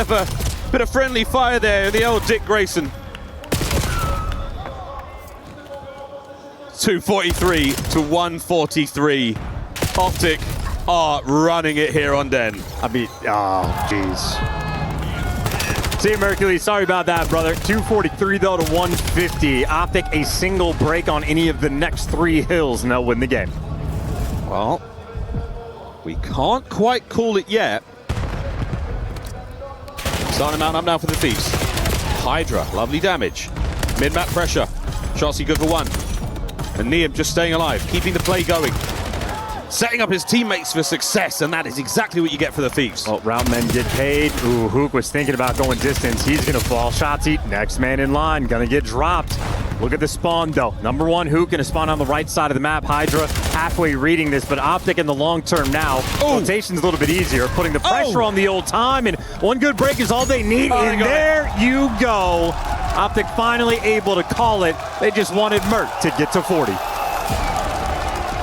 of friendly fire there, the old Dick Grayson. 243 to 143. OpTic are running it here on Den. I mean, oh, jeez. See you, Mercury. Sorry about that, brother. 243, though, to 150. OpTic a single break on any of the next 3 hills, and they'll win the game. Well, we can't quite call it yet. Starting mounting up now for the Thieves. HyDra, lovely damage. Mid-map pressure. Shotzzy good for 1. And Niam just staying alive, keeping the play going. setting up his teammates for success, and that is exactly what you get for the Thieves. Well, route men get paid. Ooh, Hook was thinking about going distance. He's going to fall. Shotzzy, next man in line, going to get dropped. Look at the spawn, though. Number one, Hook going to spawn on the right side of the map. HyDra halfway reading this, but OpTic in the long term now. Rotation's a little bit easier, putting the pressure on the old time, and one good break is all they need, and there you go. OpTic finally able to call it. They just wanted Merc to get to 40.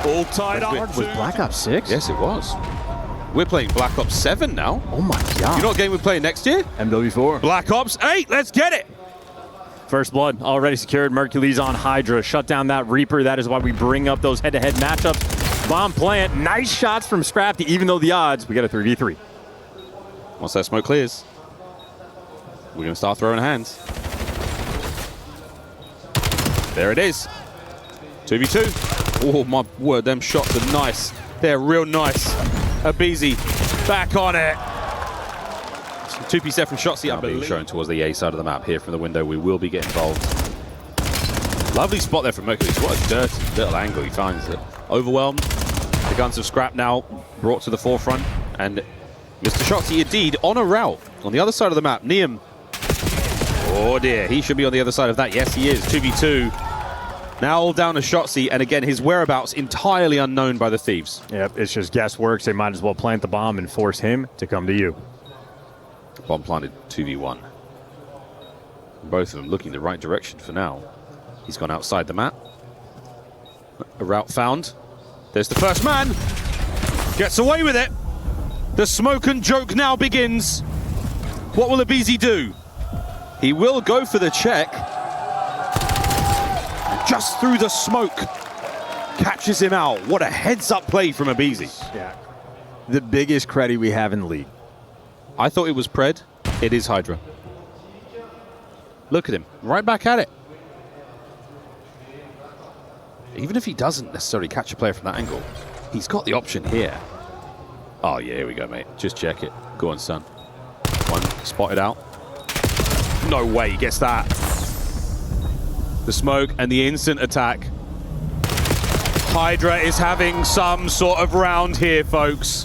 All tied up. Was Black Ops 6? Yes, it was. We're playing Black Ops 7 now. Oh my god. You know what game we're playing next year? MW4. Black Ops 8. Let's get it. First blood already secured. Mercury's on HyDra. Shut down that Reaper. That is why we bring up those head-to-head matchups. Bomb plant. Nice shots from Scrafty, even though the odds, we got a 3v3. Once that smoke clears, we're going to start throwing hands. There it is. 2v2. Oh my word, them shots are nice. They're real nice. Abizi back on it. 2p set from Shotzzy. I'm being shown towards the A side of the map here from the window. We will be getting involved. Lovely spot there from Mercury. What a dirty little angle he finds it. Overwhelmed. The guns of Scrap now brought to the forefront. And Mr. Shotzzy indeed on a route on the other side of the map. Neum. Oh dear, he should be on the other side of that. Yes, he is. 2v2. Now all down to Shotzzy, and again, his whereabouts entirely unknown by the Thieves. Yep, it's just guesswork. They might as well plant the bomb and force him to come to you. Bomb planted 2v1. Both of them looking the right direction for now. He's gone outside the map. A route found. There's the first man. Gets away with it. The smoke and joke now begins. What will Abizi do? He will go for the check. Just through the smoke, catches him out. What a heads-up play from Abizi. Yeah, the biggest credit we have in the league. I thought it was Pred. It is HyDra. Look at him, right back at it. Even if he doesn't necessarily catch a player from that angle, he's got the option here. Oh yeah, here we go, mate. Just check it. Go on, son. One spotted out. No way he gets that. The smoke and the instant attack. HyDra is having some sort of round here, folks.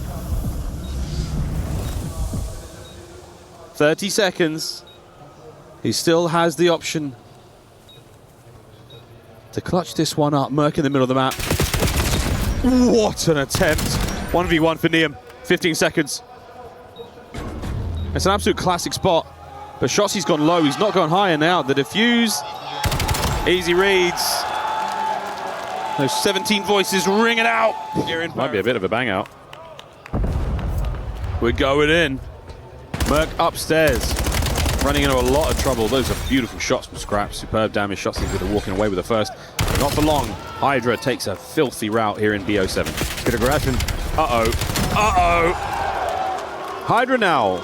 30 seconds. He still has the option to clutch this one up. Merc in the middle of the map. What an attempt. 1v1 for Neum. 15 seconds. It's an absolute classic spot. But Shotzzy's gone low. He's not gone high, and now the defuse. Easy reads. Those 17 voices ring it out. Might be a bit of a bang out. We're going in. Merc upstairs. Running into a lot of trouble. Those are beautiful shots from Scrap. Superb damage. Shotzzy with the walking away with the first. But not for long. HyDra takes a filthy route here in BO7. Good aggression. Uh-oh. Uh-oh. HyDra now.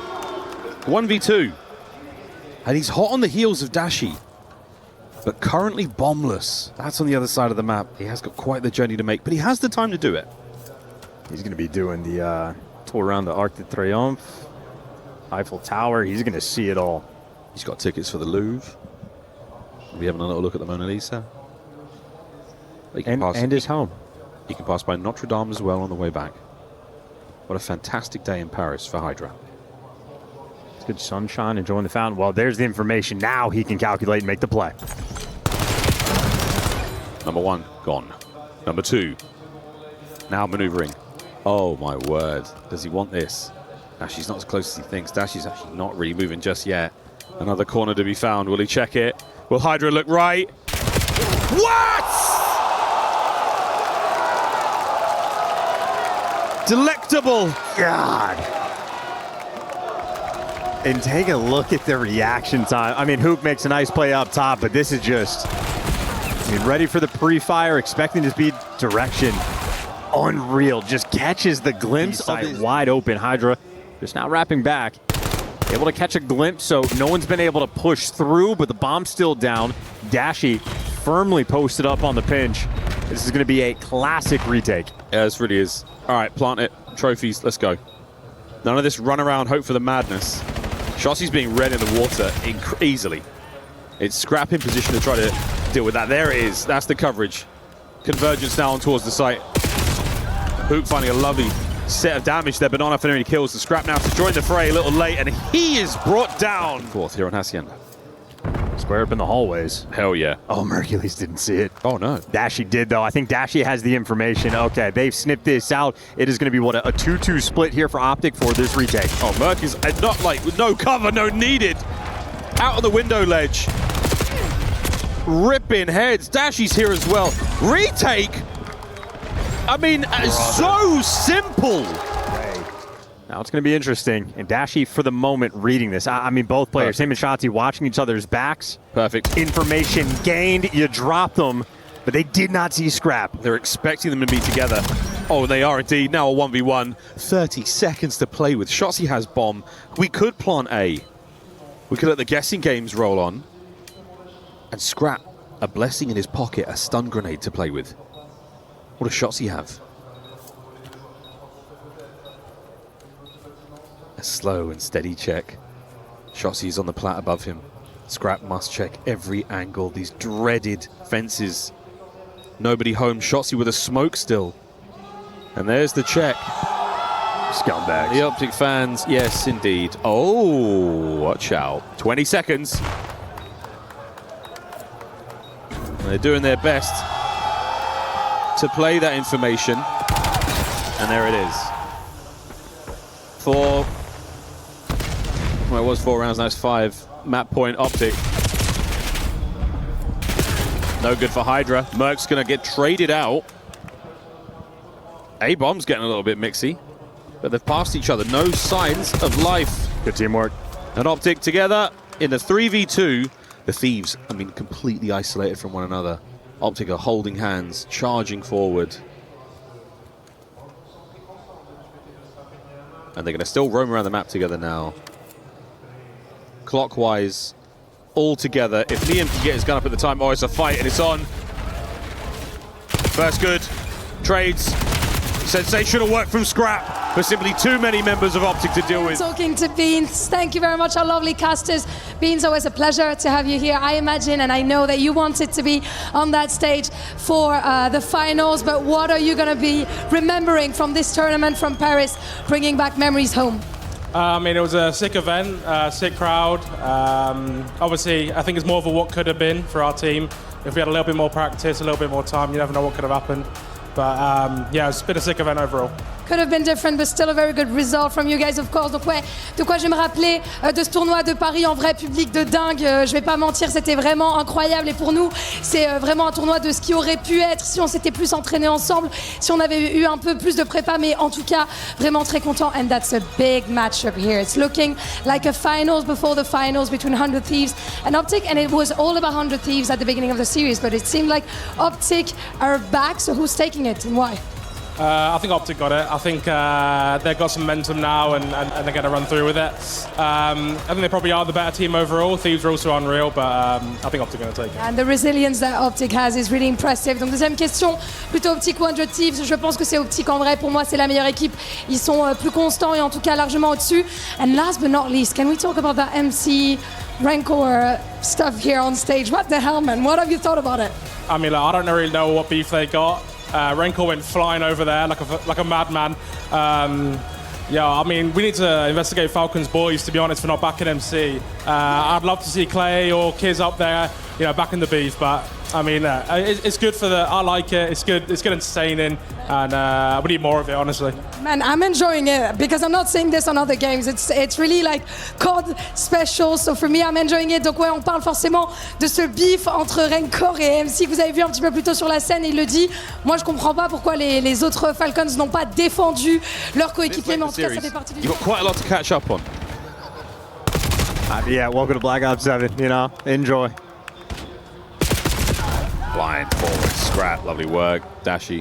1v2. And he's hot on the heels of Dashi. But currently bombless. That's on the other side of the map. He has got quite the journey to make, but he has the time to do it. He's going to be doing the tour around the Arc de Triomphe, Eiffel Tower. He's going to see it all. He's got tickets for the Louvre. We'll be having a little look at the Mona Lisa. And his home. He can pass by Notre Dame as well on the way back. What a fantastic day in Paris for HyDra. It's good sunshine, enjoying the fountain. Well, there's the information. Now he can calculate and make the play. Number one, gone. Number two, now maneuvering. Oh my word, does he want this? Dashi's not as close as he thinks. Dashi's actually not really moving just yet. Another corner to be found. Will he check it? Will HyDra look right? What? Delectable. God. And take a look at the reaction time. I mean, Hoop makes a nice play up top, but this is just, I mean, ready for the pre-fire, expecting to be direction. Unreal. Just catches the glimpse of it wide open. HyDra just now wrapping back. Able to catch a glimpse, so no one's been able to push through, but the bomb's still down. Dashi firmly posted up on the pinch. This is going to be a classic retake. Yeah, this really is. All right, plant it. Trophies, let's go. None of this run around, hope for the madness. Shotzzy's being read in the water easily. It's Scrap in position to try to deal with that. There it is. That's the coverage. Convergence now on towards the site. Hook finding a lovely set of damage there, but not enough for any kills. The Scrap now to join the fray a little late, and he is brought down. Fourth here on Hacienda. Square up in the hallways. Hell yeah. Oh, Mercules didn't see it. Oh, no. Dashi did, though. I think Dashi has the information. Okay, they've snipped this out. It is going to be, what, a 2-2 split here for OpTic for this retake. Oh, Merc is not like, no cover, no needed. Out on the window ledge. Ripping heads. Dashi's here as well. Retake. I mean, so simple. Now it's going to be interesting. And Dashi, for the moment, reading this. I mean, both players, him and Shotzi, watching each other's backs. Perfect. Information gained. You drop them, but they did not see Scrap. They're expecting them to be together. Oh, they are indeed. Now a 1v1. 30 seconds to play with. Shotzi has bomb. We could plant A. We could let the guessing games roll on. And Scrap, a blessing in his pocket, a stun grenade to play with. What does Shotzi have? A slow and steady check. Shotzi's on the plat above him. Scrap must check every angle. These dreaded fences. Nobody home. Shotzi with a smoke still. And there's the check. Scumbags. The OpTic fans, yes, indeed. Oh, watch out. 20 seconds. They're doing their best to play that information. And there it is. Well, it was 4 rounds, now it's 5. Map point, OpTic. No good for HyDra. Merc's gonna get traded out. A-bomb's getting a little bit mixy, but they've passed each other. No signs of life. Good teamwork. And OpTic together in the 3v2. The Thieves, I mean, completely isolated from one another. OpTic are holding hands, charging forward. And they're going to still roam around the map together now. Clockwise, all together. If Liam can get his gun up at the time, oh, it's a fight and it's on. First good. Trades. Sensational work from Scrap, but simply too many members of OpTic to deal with. Talking to Beans, thank you very much, our lovely casters. Beans, always a pleasure to have you here. I imagine and I know that you wanted to be on that stage for the finals, but what are you going to be remembering from this tournament from Paris, bringing back memories home? I mean, it was a sick event, sick crowd. Obviously, I think it's more of a what could have been for our team. If we had a little bit more practice, a little bit more time, you never know what could have happened. But yeah, it's been a sick event overall. Could have been different, but still a very good result from you guys, of course. Donc ouais, de quoi je vais me rappeler de ce tournoi de Paris en vrai, public de dingue. Je vais pas mentir, c'était vraiment incroyable. Et pour nous, c'est vraiment un tournoi de ce qui aurait pu être si on s'était plus entraîné ensemble, si on avait eu un peu plus de prépa. Mais en tout cas, vraiment très content. And that's a big matchup here. It's looking like a finals before the finals between 100 Thieves and OpTic. And it was all about 100 Thieves at the beginning of the series, but it seemed like OpTic are back. So who's taking it and why? I think OpTic got it. I think they've got some momentum now and they're going to run through with it. I think they probably are the better team overall. Thieves are also unreal, but I think OpTic are going to take it. And the resilience that OpTic has is really impressive. Donc deuxième question, plutôt OpTic ou 100 Thieves? Je pense que c'est OpTic en vrai. Pour moi, c'est la meilleure équipe. Ils sont plus constants et en tout cas largement au-dessus. And last but not least, can we talk about that MC Rancor stuff here on stage? What the hell, man? What have you thought about it? I mean, like, I don't really know what beef they got. Rancor went flying over there like a madman. Yeah, I mean, we need to investigate Falcon's boys, to be honest, for not backing MC. I'd love to see Clay or Kiz up there, you know, backing the beef, but I mean, it's good for the. I like it. It's good entertaining, and we need more of it, honestly. Man, I'm enjoying it because I'm not seeing this on other games. It's really like COD special. So for me, I'm enjoying it. Donc ouais, on parle forcément de ce beef entre Rancor et MC que vous avez vu un petit peu plus tôt sur la scène. Il le dit. Moi, je comprends pas pourquoi les autres Falcons n'ont pas défendu leur coéquipier. Mais en tout cas, ça fait partie du. You've got quite a lot to catch up on. Yeah, welcome to Black Ops 7. You know, enjoy. Blind forward, Scrap, lovely work. Dashi.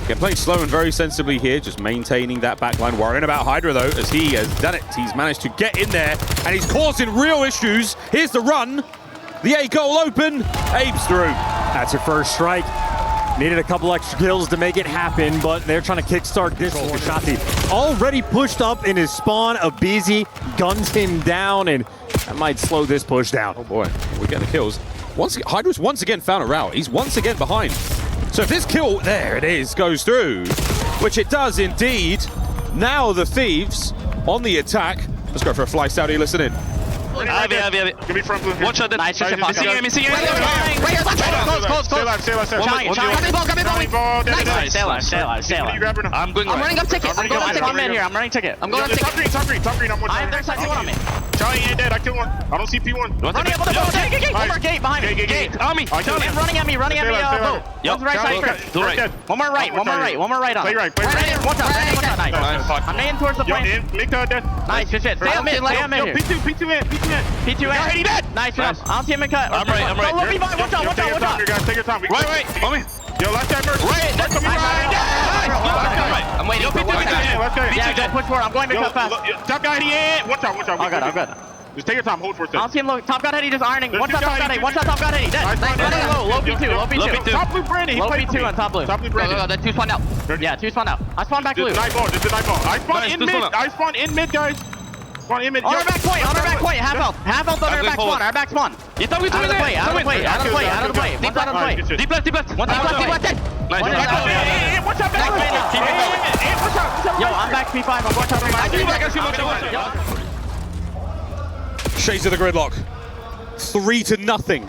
Again, playing slow and very sensibly here, just maintaining that backline. Worrying about HyDra though, as he has done it. He's managed to get in there, and he's causing real issues. Here's the run. The A goal open. Abe's through. That's your first strike. Needed a couple extra kills to make it happen, but they're trying to kickstart this one. Shotzi already pushed up in his spawn. Abizi guns him down, and that might slow this push down. Oh boy, we're getting the kills. HyDra's once again found a route. He's once again behind. So if this kill, there it is, goes through, which it does indeed. Now the Thieves on the attack. Let's go for a fly, Saudi, listen in. Give me front blue. Watch out. Nice. Missing him. Wait, close. Stay alive. Stay alive. I'm running up ticket. I'm in here. I'm running ticket. I'm going up ticket. Top green. I'm one. There's one on me. Charlie ain't dead. I killed one. I don't see P1. Running up on the boat. Gate. One more gate behind me. Gate. On me. Running at me. Boat. Yep. Right side. One more right on. Play right. One shot. Nice. I'm laying towards the point. Make that dead. Nice. Good shit. Stay in here. P2 man. P2 in. He dead. Nice. I'll see him in cut. I'm right. Watch out. Take your time. Right. On me. Yo, last time first. Right. That's coming right. I'm waiting for one guy. Yeah, go push forward. I'm going to cut fast. Top guy, he in. Watch out. I'm good. Just take your time. Hold for a second. I'll see him low. Top gun heady just ironing. One shot top gun heady. Dead. Nice. Low P2. Top blue Brandon. Low P2 on top blue. Top blue Brandon. Go. Two spawned out. Yeah, two spawned out. I spawned back blue. This is night ball. I spawn in mid, guys. On our back point. Half health on our back spawn. Our back spawn. Out of the play. One on the play. Deep left. One dead. What's up, Yo, I'm back P5. I'm going top. Shades of the gridlock. 3-0.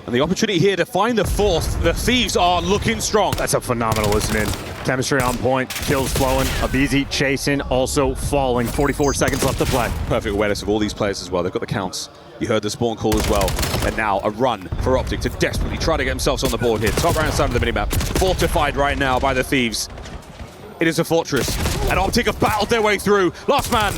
And the opportunity here to find the fourth. The Thieves are looking strong. That's a phenomenal listening. Chemistry on point, kills flowing, Abizi chasing, also falling. 44 seconds left to play. Perfect awareness of all these players as well. They've got the counts. You heard the spawn call as well. And now a run for OpTic to desperately try to get themselves on the board here. Top right side of the minimap. Fortified right now by the Thieves. It is a fortress. And OpTic have battled their way through. Last man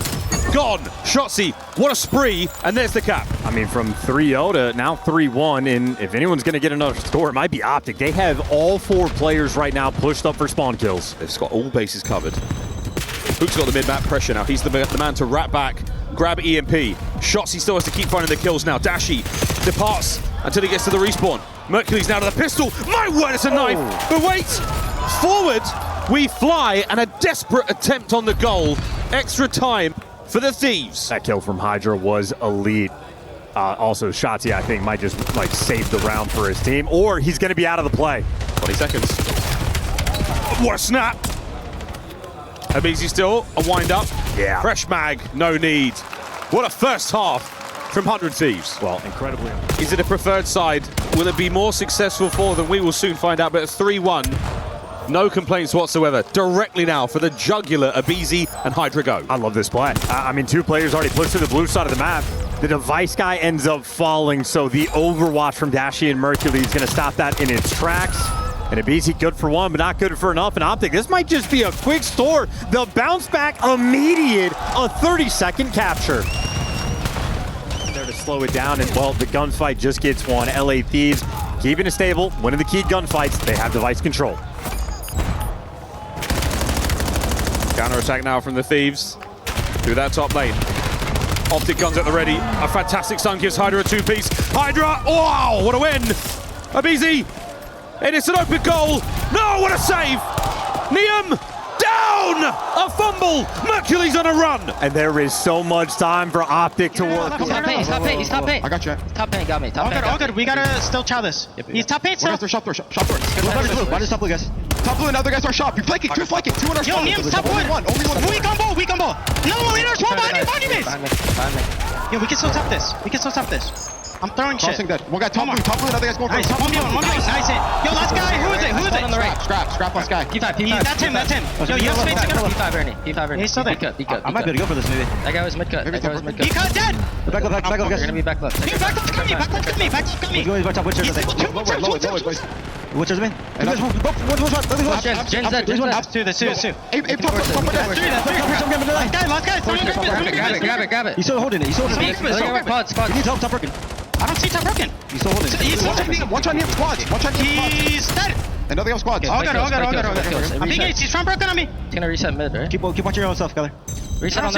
gone. Shotzi, what a spree. And there's the cap. I mean, from 3-0 to now 3-1. And if anyone's going to get another score, it might be OpTic. They have all 4 players right now pushed up for spawn kills. They've got all bases covered. Hook's got the mid-map pressure now. He's the man to wrap back, grab EMP. Shotzi still has to keep finding the kills now. Dashi departs until he gets to the respawn. Mercury's now to the pistol. My word, it's a knife. But wait, forward we fly, and a desperate attempt on the goal. Extra time for the Thieves. That kill from HyDra was elite. Also, Shotzi, I think, might just save the round for his team, or he's going to be out of the play. 20 seconds. What a snap. Abizi still, a wind up. Yeah. Fresh mag, no need. What a first half from 100 Thieves. Well, incredibly. Is it a preferred side? Will it be more successful for them? We will soon find out, but it's 3-1. No complaints whatsoever. Directly now for the jugular, Abizi and HyDra go. I love this play. I mean, 2 players already pushed to the blue side of the map. The device guy ends up falling, so the overwatch from Dashi and Mercury is going to stop that in its tracks. And Abizi good for 1, but not good for enough. And OpTic, this might just be a quick store. The bounce back immediate, a 30-second capture. There to slow it down, and well, the gunfight just gets won. LA Thieves keeping it stable, winning the key gunfights. They have device control. Counter-attack now from the Thieves through that top lane. OpTic guns at the ready. A fantastic stun gives HyDra a 2-piece. HyDra, wow, what a win! Abizi, and it's an open goal. No, what a save! Niam, down! A fumble! Mercury's on a run! And there is so much time for OpTic to work. He's top paint. I got you. Top paint, got me. All good. We gotta still chow this. He's top paint still. Shop door. Why does top blue, guys? Top blue and other guys are shop. You flanking, 2 flanking, 2 on our shop. Yo, Niam's top wood. Only one. We combo. No, leaders, one behind you, base. Yo, we can still top this. I'm throwing shit. One guy top blue, another guy's going for it. Nice, 1v1. Nice hit. Yo, last guy, who is it? On the right. Scrap last guy. P5. That's him. Yo, you have space to go. P5 Ernie. He's still there. I might be able to go for this maybe. That guy was mid-cut. He cut dead. Back left, guys. You're gonna be back left. Back left, got me. What's his name? Jen's dead. There's two. Last guy. Grab it. He's still holding it. Pods. He needs help, top broken. I don't see top broken. He's still holding it. Watch on him squads. He's dead. Another squads. All good. I'm being he's front broken on me. He's gonna reset mid, right? Keep watching your own stuff, Keller. Reset on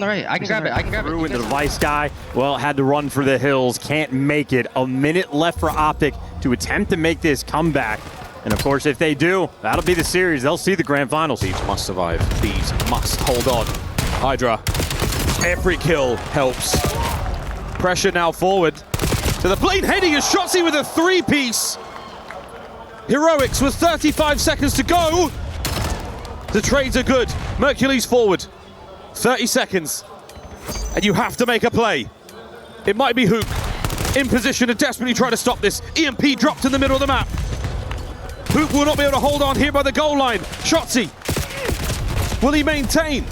the right. I can grab it. Through into the device guy. Well, had to run for the hills. Can't make it. A minute left for OpTic to attempt to make this comeback. And of course, if they do, that'll be the series. They'll see the grand finals. Thieves must survive. Thieves must hold on. HyDra, every kill helps. Pressure now forward to the plane heading as Shotzi with a 3-piece. Heroics with 35 seconds to go. The trades are good. Mercury's forward. 30 seconds. And you have to make a play. It might be Hook in position to desperately try to stop this. EMP dropped in the middle of the map. Hook will not be able to hold on here by the goal line. Shotzi, will he maintain?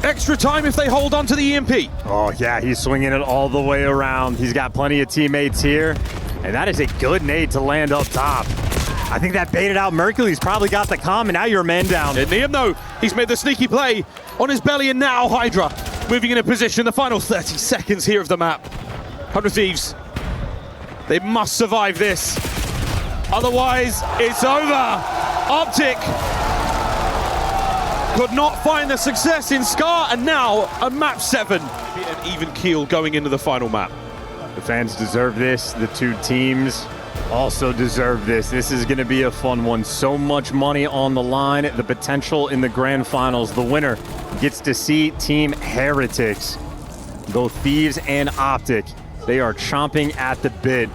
Extra time if they hold on to the EMP. Oh yeah, he's swinging it all the way around. He's got plenty of teammates here. And that is a good nade to land up top. I think that baited out Mercury's probably got the comm, and now you're a man down. And Liam, though, he's made the sneaky play on his belly, and now HyDra moving in a position. The final 30 seconds here of the map. 100 Thieves, they must survive this. Otherwise, it's over. OpTic could not find the success in Scar, and now a map 7. An even keel going into the final map. The fans deserve this. The two teams also deserve this. This is going to be a fun one. So much money on the line. The potential in the grand finals. The winner gets to see Team Heretics. Both Thieves and OpTic, they are chomping at the bit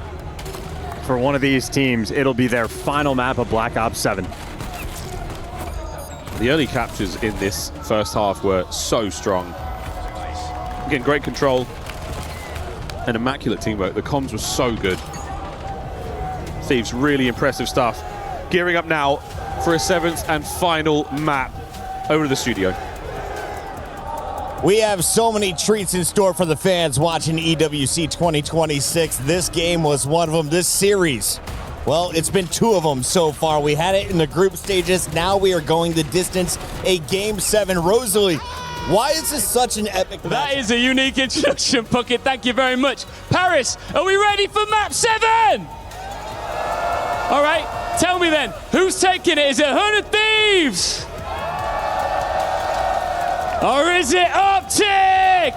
for one of these teams. It'll be their final map of Black Ops 7. The early captures in this first half were so strong. Again, great control and immaculate teamwork. The comms were so good. Thieves, really impressive stuff. Gearing up now for a 7th and final map. Over to the studio. We have so many treats in store for the fans watching EWC 2026. This game was one of them. This series, well, it's been 2 of them so far. We had it in the group stages. Now we are going the distance. A Game 7. Rosalie, why is this such an epic match? That is a unique introduction, Puckett. Thank you very much. Paris, are we ready for map 7? All right, tell me then, who's taking it? Is it 100 Thieves? Or is it OpTic?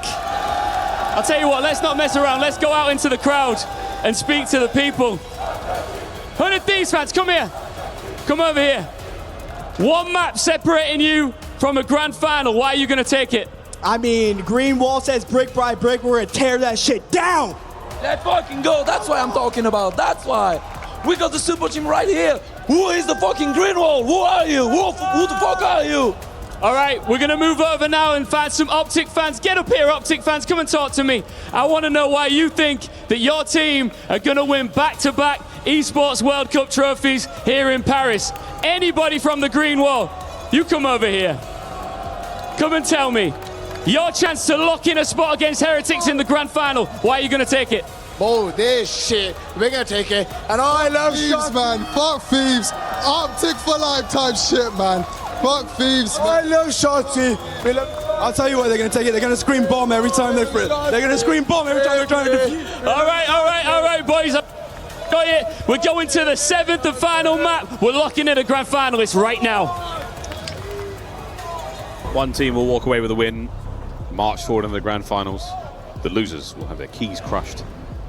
I'll tell you what, let's not mess around. Let's go out into the crowd and speak to the people. 100 Thieves fans, come here. Come over here. One map separating you from a grand final. Why are you going to take it? I mean, Green Wall says brick by brick, we're going to tear that shit down. Let's fucking go. That's what I'm talking about. That's why. We got the super team right here. Who is the fucking Green Wall? Who are you? Who the fuck are you? All right, we're going to move over now and find some OpTic fans. Get up here, OpTic fans. Come and talk to me. I want to know why you think that your team are going to win back-to-back Esports World Cup trophies here in Paris. Anybody from the Green Wall, you come over here. Come and tell me. Your chance to lock in a spot against Heretics in the grand final. Why are you going to take it? Oh, this shit. We're going to take it. And I love Thieves, man. Fuck Thieves. OpTic for lifetime shit, man. Fuck Thieves, man. I love Shotzi. I'll tell you what, they're going to take it. They're going to scream bomb every time they free. They're going to scream bomb every time they're trying to defuse. All right, boys. Got it. We're going to the 7th and final map. We're locking in a grand finalist right now. One team will walk away with a win, march forward in the grand finals. The losers will have their keys crushed,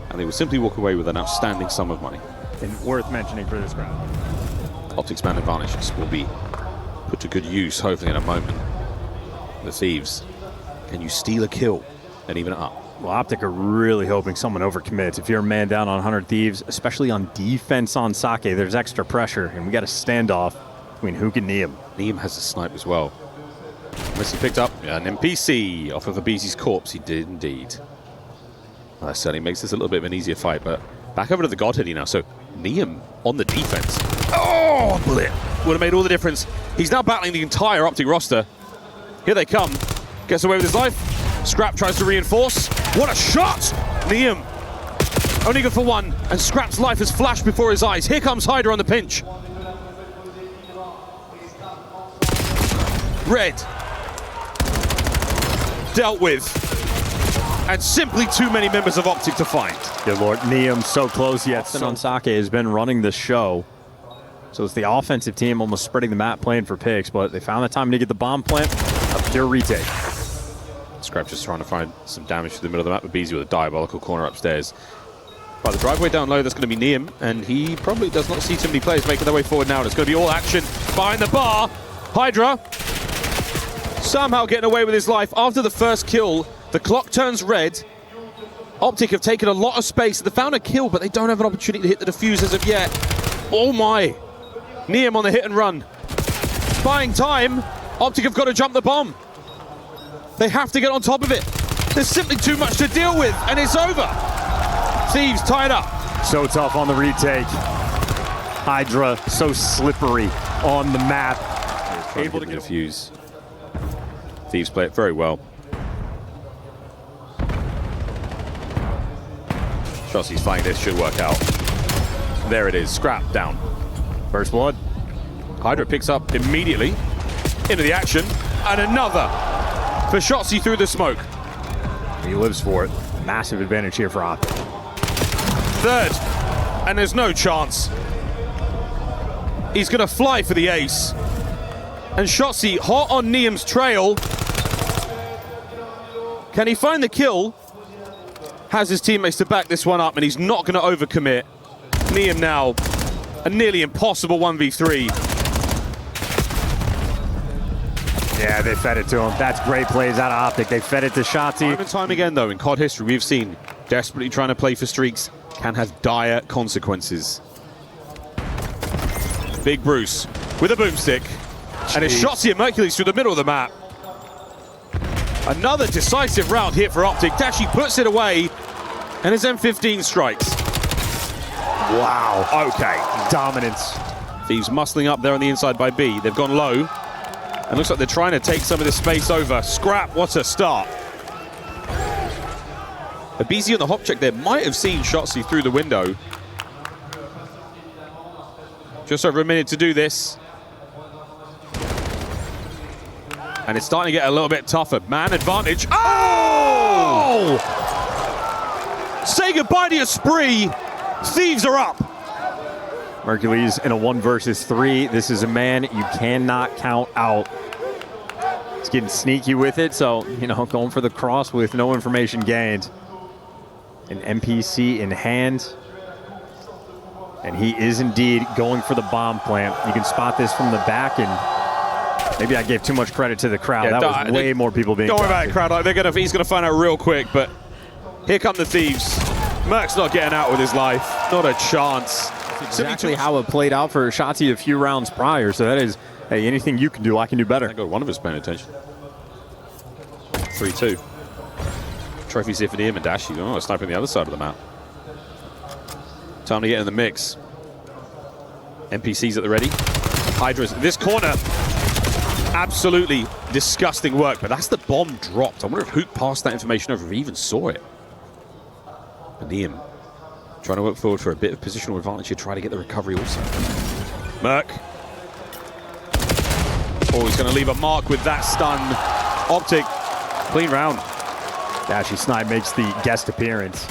and they will simply walk away with an outstanding sum of money. And worth mentioning for this round. OpTic's man advantages will be put to good use, hopefully in a moment. The Thieves, can you steal a kill and even it up? Well, OpTic are really hoping someone overcommits. If you're a man down on 100 Thieves, especially on defense on Sake, there's extra pressure, and we got a standoff between Hook and Neum. Neum has a snipe as well. Messi picked up an NPC off of Abizi's corpse. He did indeed. Well, that certainly makes this a little bit of an easier fight, but back over to the Godheady now. So Neum on the defense. Oh, bullet. Would have made all the difference. He's now battling the entire OpTic roster. Here they come. Gets away with his life. Scrap tries to reinforce. What a shot! Neum only good for one, and Scrap's life has flashed before his eyes. Here comes HyDra on the pinch. Red. Dealt with. And simply too many members of OpTic to find. Good lord, Neum so close yet. Austin on Sake has been running the show. So it's the offensive team almost spreading the map, playing for picks, but they found the time to get the bomb plant. A pure retake. Scrap just trying to find some damage to the middle of the map. Abizi with a diabolical corner upstairs. By the driveway down low, that's going to be Neum, and he probably does not see too many players making their way forward now. And it's going to be all action behind the bar. HyDra somehow getting away with his life after the first kill. The clock turns red. OpTic have taken a lot of space. They found a kill, but they don't have an opportunity to hit the defuse as of yet. Oh my. Neum on the hit and run. Buying time. OpTic have got to jump the bomb. They have to get on top of it. There's simply too much to deal with, and it's over. Thieves tied up. So tough on the retake. HyDra so slippery on the map. Able to get a fuse. Thieves play it very well. Shotzzy's finding this, should work out. There it is, Scrap down. First blood. HyDra picks up immediately into the action, and another for Shotzzy through the smoke. He lives for it. Massive advantage here for OpTic. Third, and there's no chance. He's gonna fly for the ace. And Shotzzy hot on Niam's trail. Can he find the kill? Has his teammates to back this one up, and he's not gonna overcommit. Niam now, a nearly impossible 1v3. Yeah, they fed it to him. That's great plays out of OpTic. They fed it to Shotzzy. Time and time again, though, in COD history, we've seen desperately trying to play for streaks can have dire consequences. Big Bruce with a boomstick. And it's Shotzzy and Mercules through the middle of the map. Another decisive round here for OpTic. Dashi puts it away, and his M15 strikes. Wow. Okay. Dominance. Thieves muscling up there on the inside by B. They've gone low. And looks like they're trying to take some of this space over. Scrap, what a start. BZ on the hop check there might have seen Shotzzy through the window. Just over a minute to do this. And it's starting to get a little bit tougher. Man advantage. Oh! Say goodbye to your spree. Thieves are up. Mercules in a 1 versus 3. This is a man you cannot count out. He's getting sneaky with it, so, you know, going for the cross with no information gained. An NPC in hand. And he is indeed going for the bomb plant. You can spot this from the back, and maybe I gave too much credit to the crowd. Yeah, that was way more people being Don't worry about drafted. the crowd. Like, he's going to find out real quick, but here come the Thieves. Merc's not getting out with his life. Not a chance. Exactly how it played out for Shotzzy a few rounds prior. So that is, hey, anything you can do, I can do better. I got one of us paying attention. 3-2. Trophies here for Niam and Dashi. Oh, sniping the other side of the map. Time to get in the mix. NPCs at the ready. HyDra's this corner. Absolutely disgusting work, but that's the bomb dropped. I wonder if Hook passed that information over, if he even saw it. And Niam trying to work forward for a bit of positional advantage here, try to get the recovery also. Merc. Oh, he's going to leave a mark with that stun. OpTic, clean round. Dashi Snipe makes the guest appearance.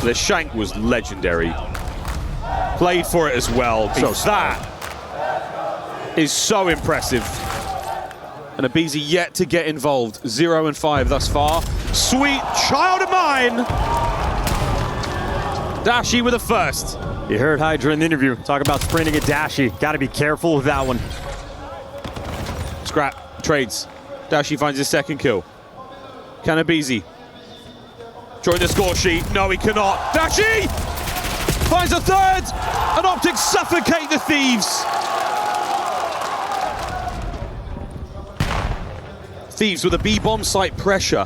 The shank was legendary. Played for it as well. So that is so impressive. And Abizi yet to get involved. 0 and 5 thus far. Sweet child of mine. Dashi with a first. You heard HyDra in the interview talk about sprinting at Dashi. Got to be careful with that one. Scrap trades. Dashi finds his second kill. Can Abizi join the score sheet? No, he cannot. Dashi finds a third, and OpTic suffocate the Thieves. Thieves with a B-bomb site pressure.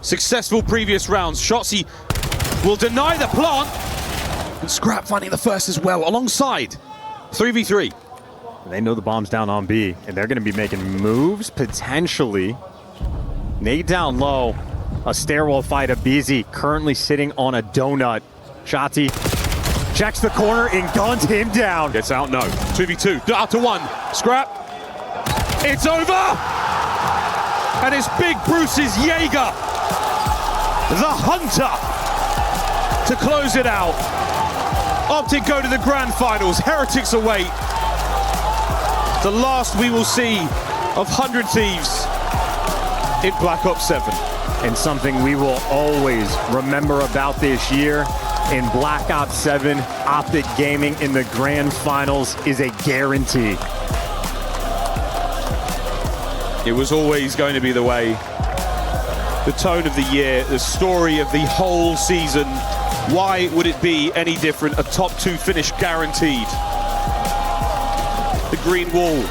Successful previous rounds. Shotzzy will deny the plant, and Scrap finding the first as well, alongside 3v3. They know the bomb's down on B, and they're going to be making moves, potentially. Nade down low. A stairwell fight. Abizi currently sitting on a donut. Shotzzy checks the corner and guns him down. Gets out, no. 2v2, out to 1. Scrap. It's over! And it's Big Bruce's Jaeger, the Hunter, to close it out. OpTic go to the grand finals. Heretics await. The last we will see of 100 Thieves in Black Ops 7. And something we will always remember about this year in Black Ops 7, OpTic Gaming in the grand finals is a guarantee. It was always going to be the way. The tone of the year, the story of the whole season. Why would it be any different? A top 2 finish guaranteed. The green wall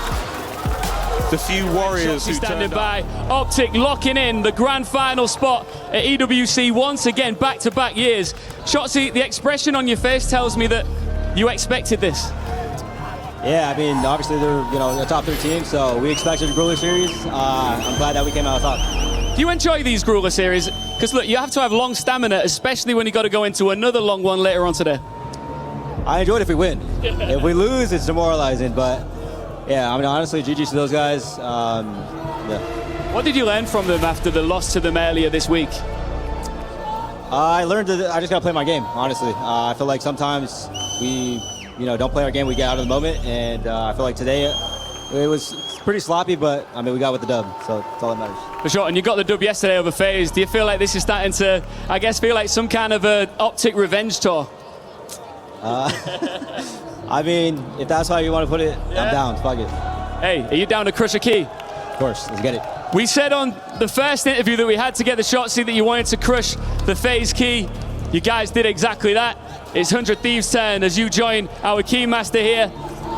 The few warriors who standing turned by. OpTic locking in the grand final spot at EWC once again, back-to-back years. Shotzi, the expression on your face tells me that you expected this. Yeah, I mean, obviously they're a top 3 team, so we expected a grueler series. I'm glad that we came out on top. Do you enjoy these grueler series? Because look, you have to have long stamina, especially when you got to go into another long one later on today. I enjoy it if we win. If we lose, it's demoralizing, but yeah, I mean, honestly, GG to those guys. Yeah. What did you learn from them after the loss to them earlier this week? I learned that I just gotta play my game, honestly. I feel like sometimes we, don't play our game, we get out of the moment, and I feel like today it was pretty sloppy, but I mean, we got with the dub, so that's all that matters. For sure, and you got the dub yesterday over Faze. Do you feel like this is starting to, I guess, feel like some kind of a OpTic revenge tour? I mean, if that's how you want to put it, I'm down. Fuck it. Hey, are you down to crush a key? Of course, let's get it. We said on the first interview that we had to get the Shotzi that you wanted to crush the Faze key. You guys did exactly that. It's 100 Thieves' turn as you join our key master here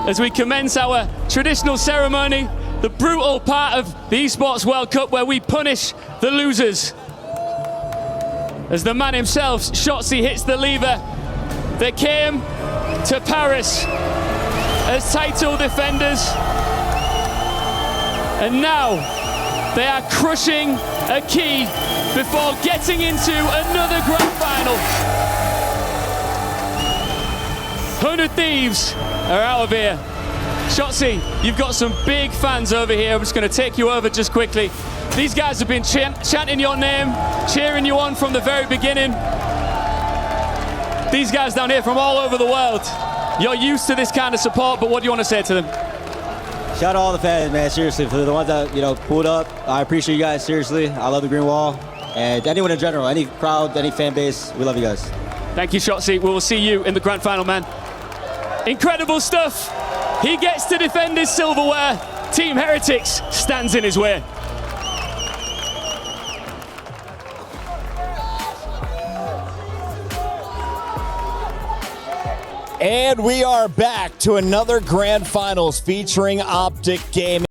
as we commence our traditional ceremony, the brutal part of the Esports World Cup where we punish the losers. As the man himself, Shotzi, hits the lever. They came to Paris as title defenders, and now they are crushing a key before getting into another grand final. 100 Thieves are out of here. Shotzi, you've got some big fans over here. I'm just going to take you over just quickly. These guys have been chanting your name, cheering you on from the very beginning. These guys down here from all over the world. You're used to this kind of support, but what do you want to say to them? Shout out all the fans, man, seriously, for the ones that, pulled up. I appreciate you guys, seriously. I love the Green Wall. And anyone in general, any crowd, any fan base, we love you guys. Thank you, Shotzi. We will see you in the grand final, man. Incredible stuff. He gets to defend his silverware. Team Heretics stands in his way. And we are back to another grand finals featuring OpTic Gaming.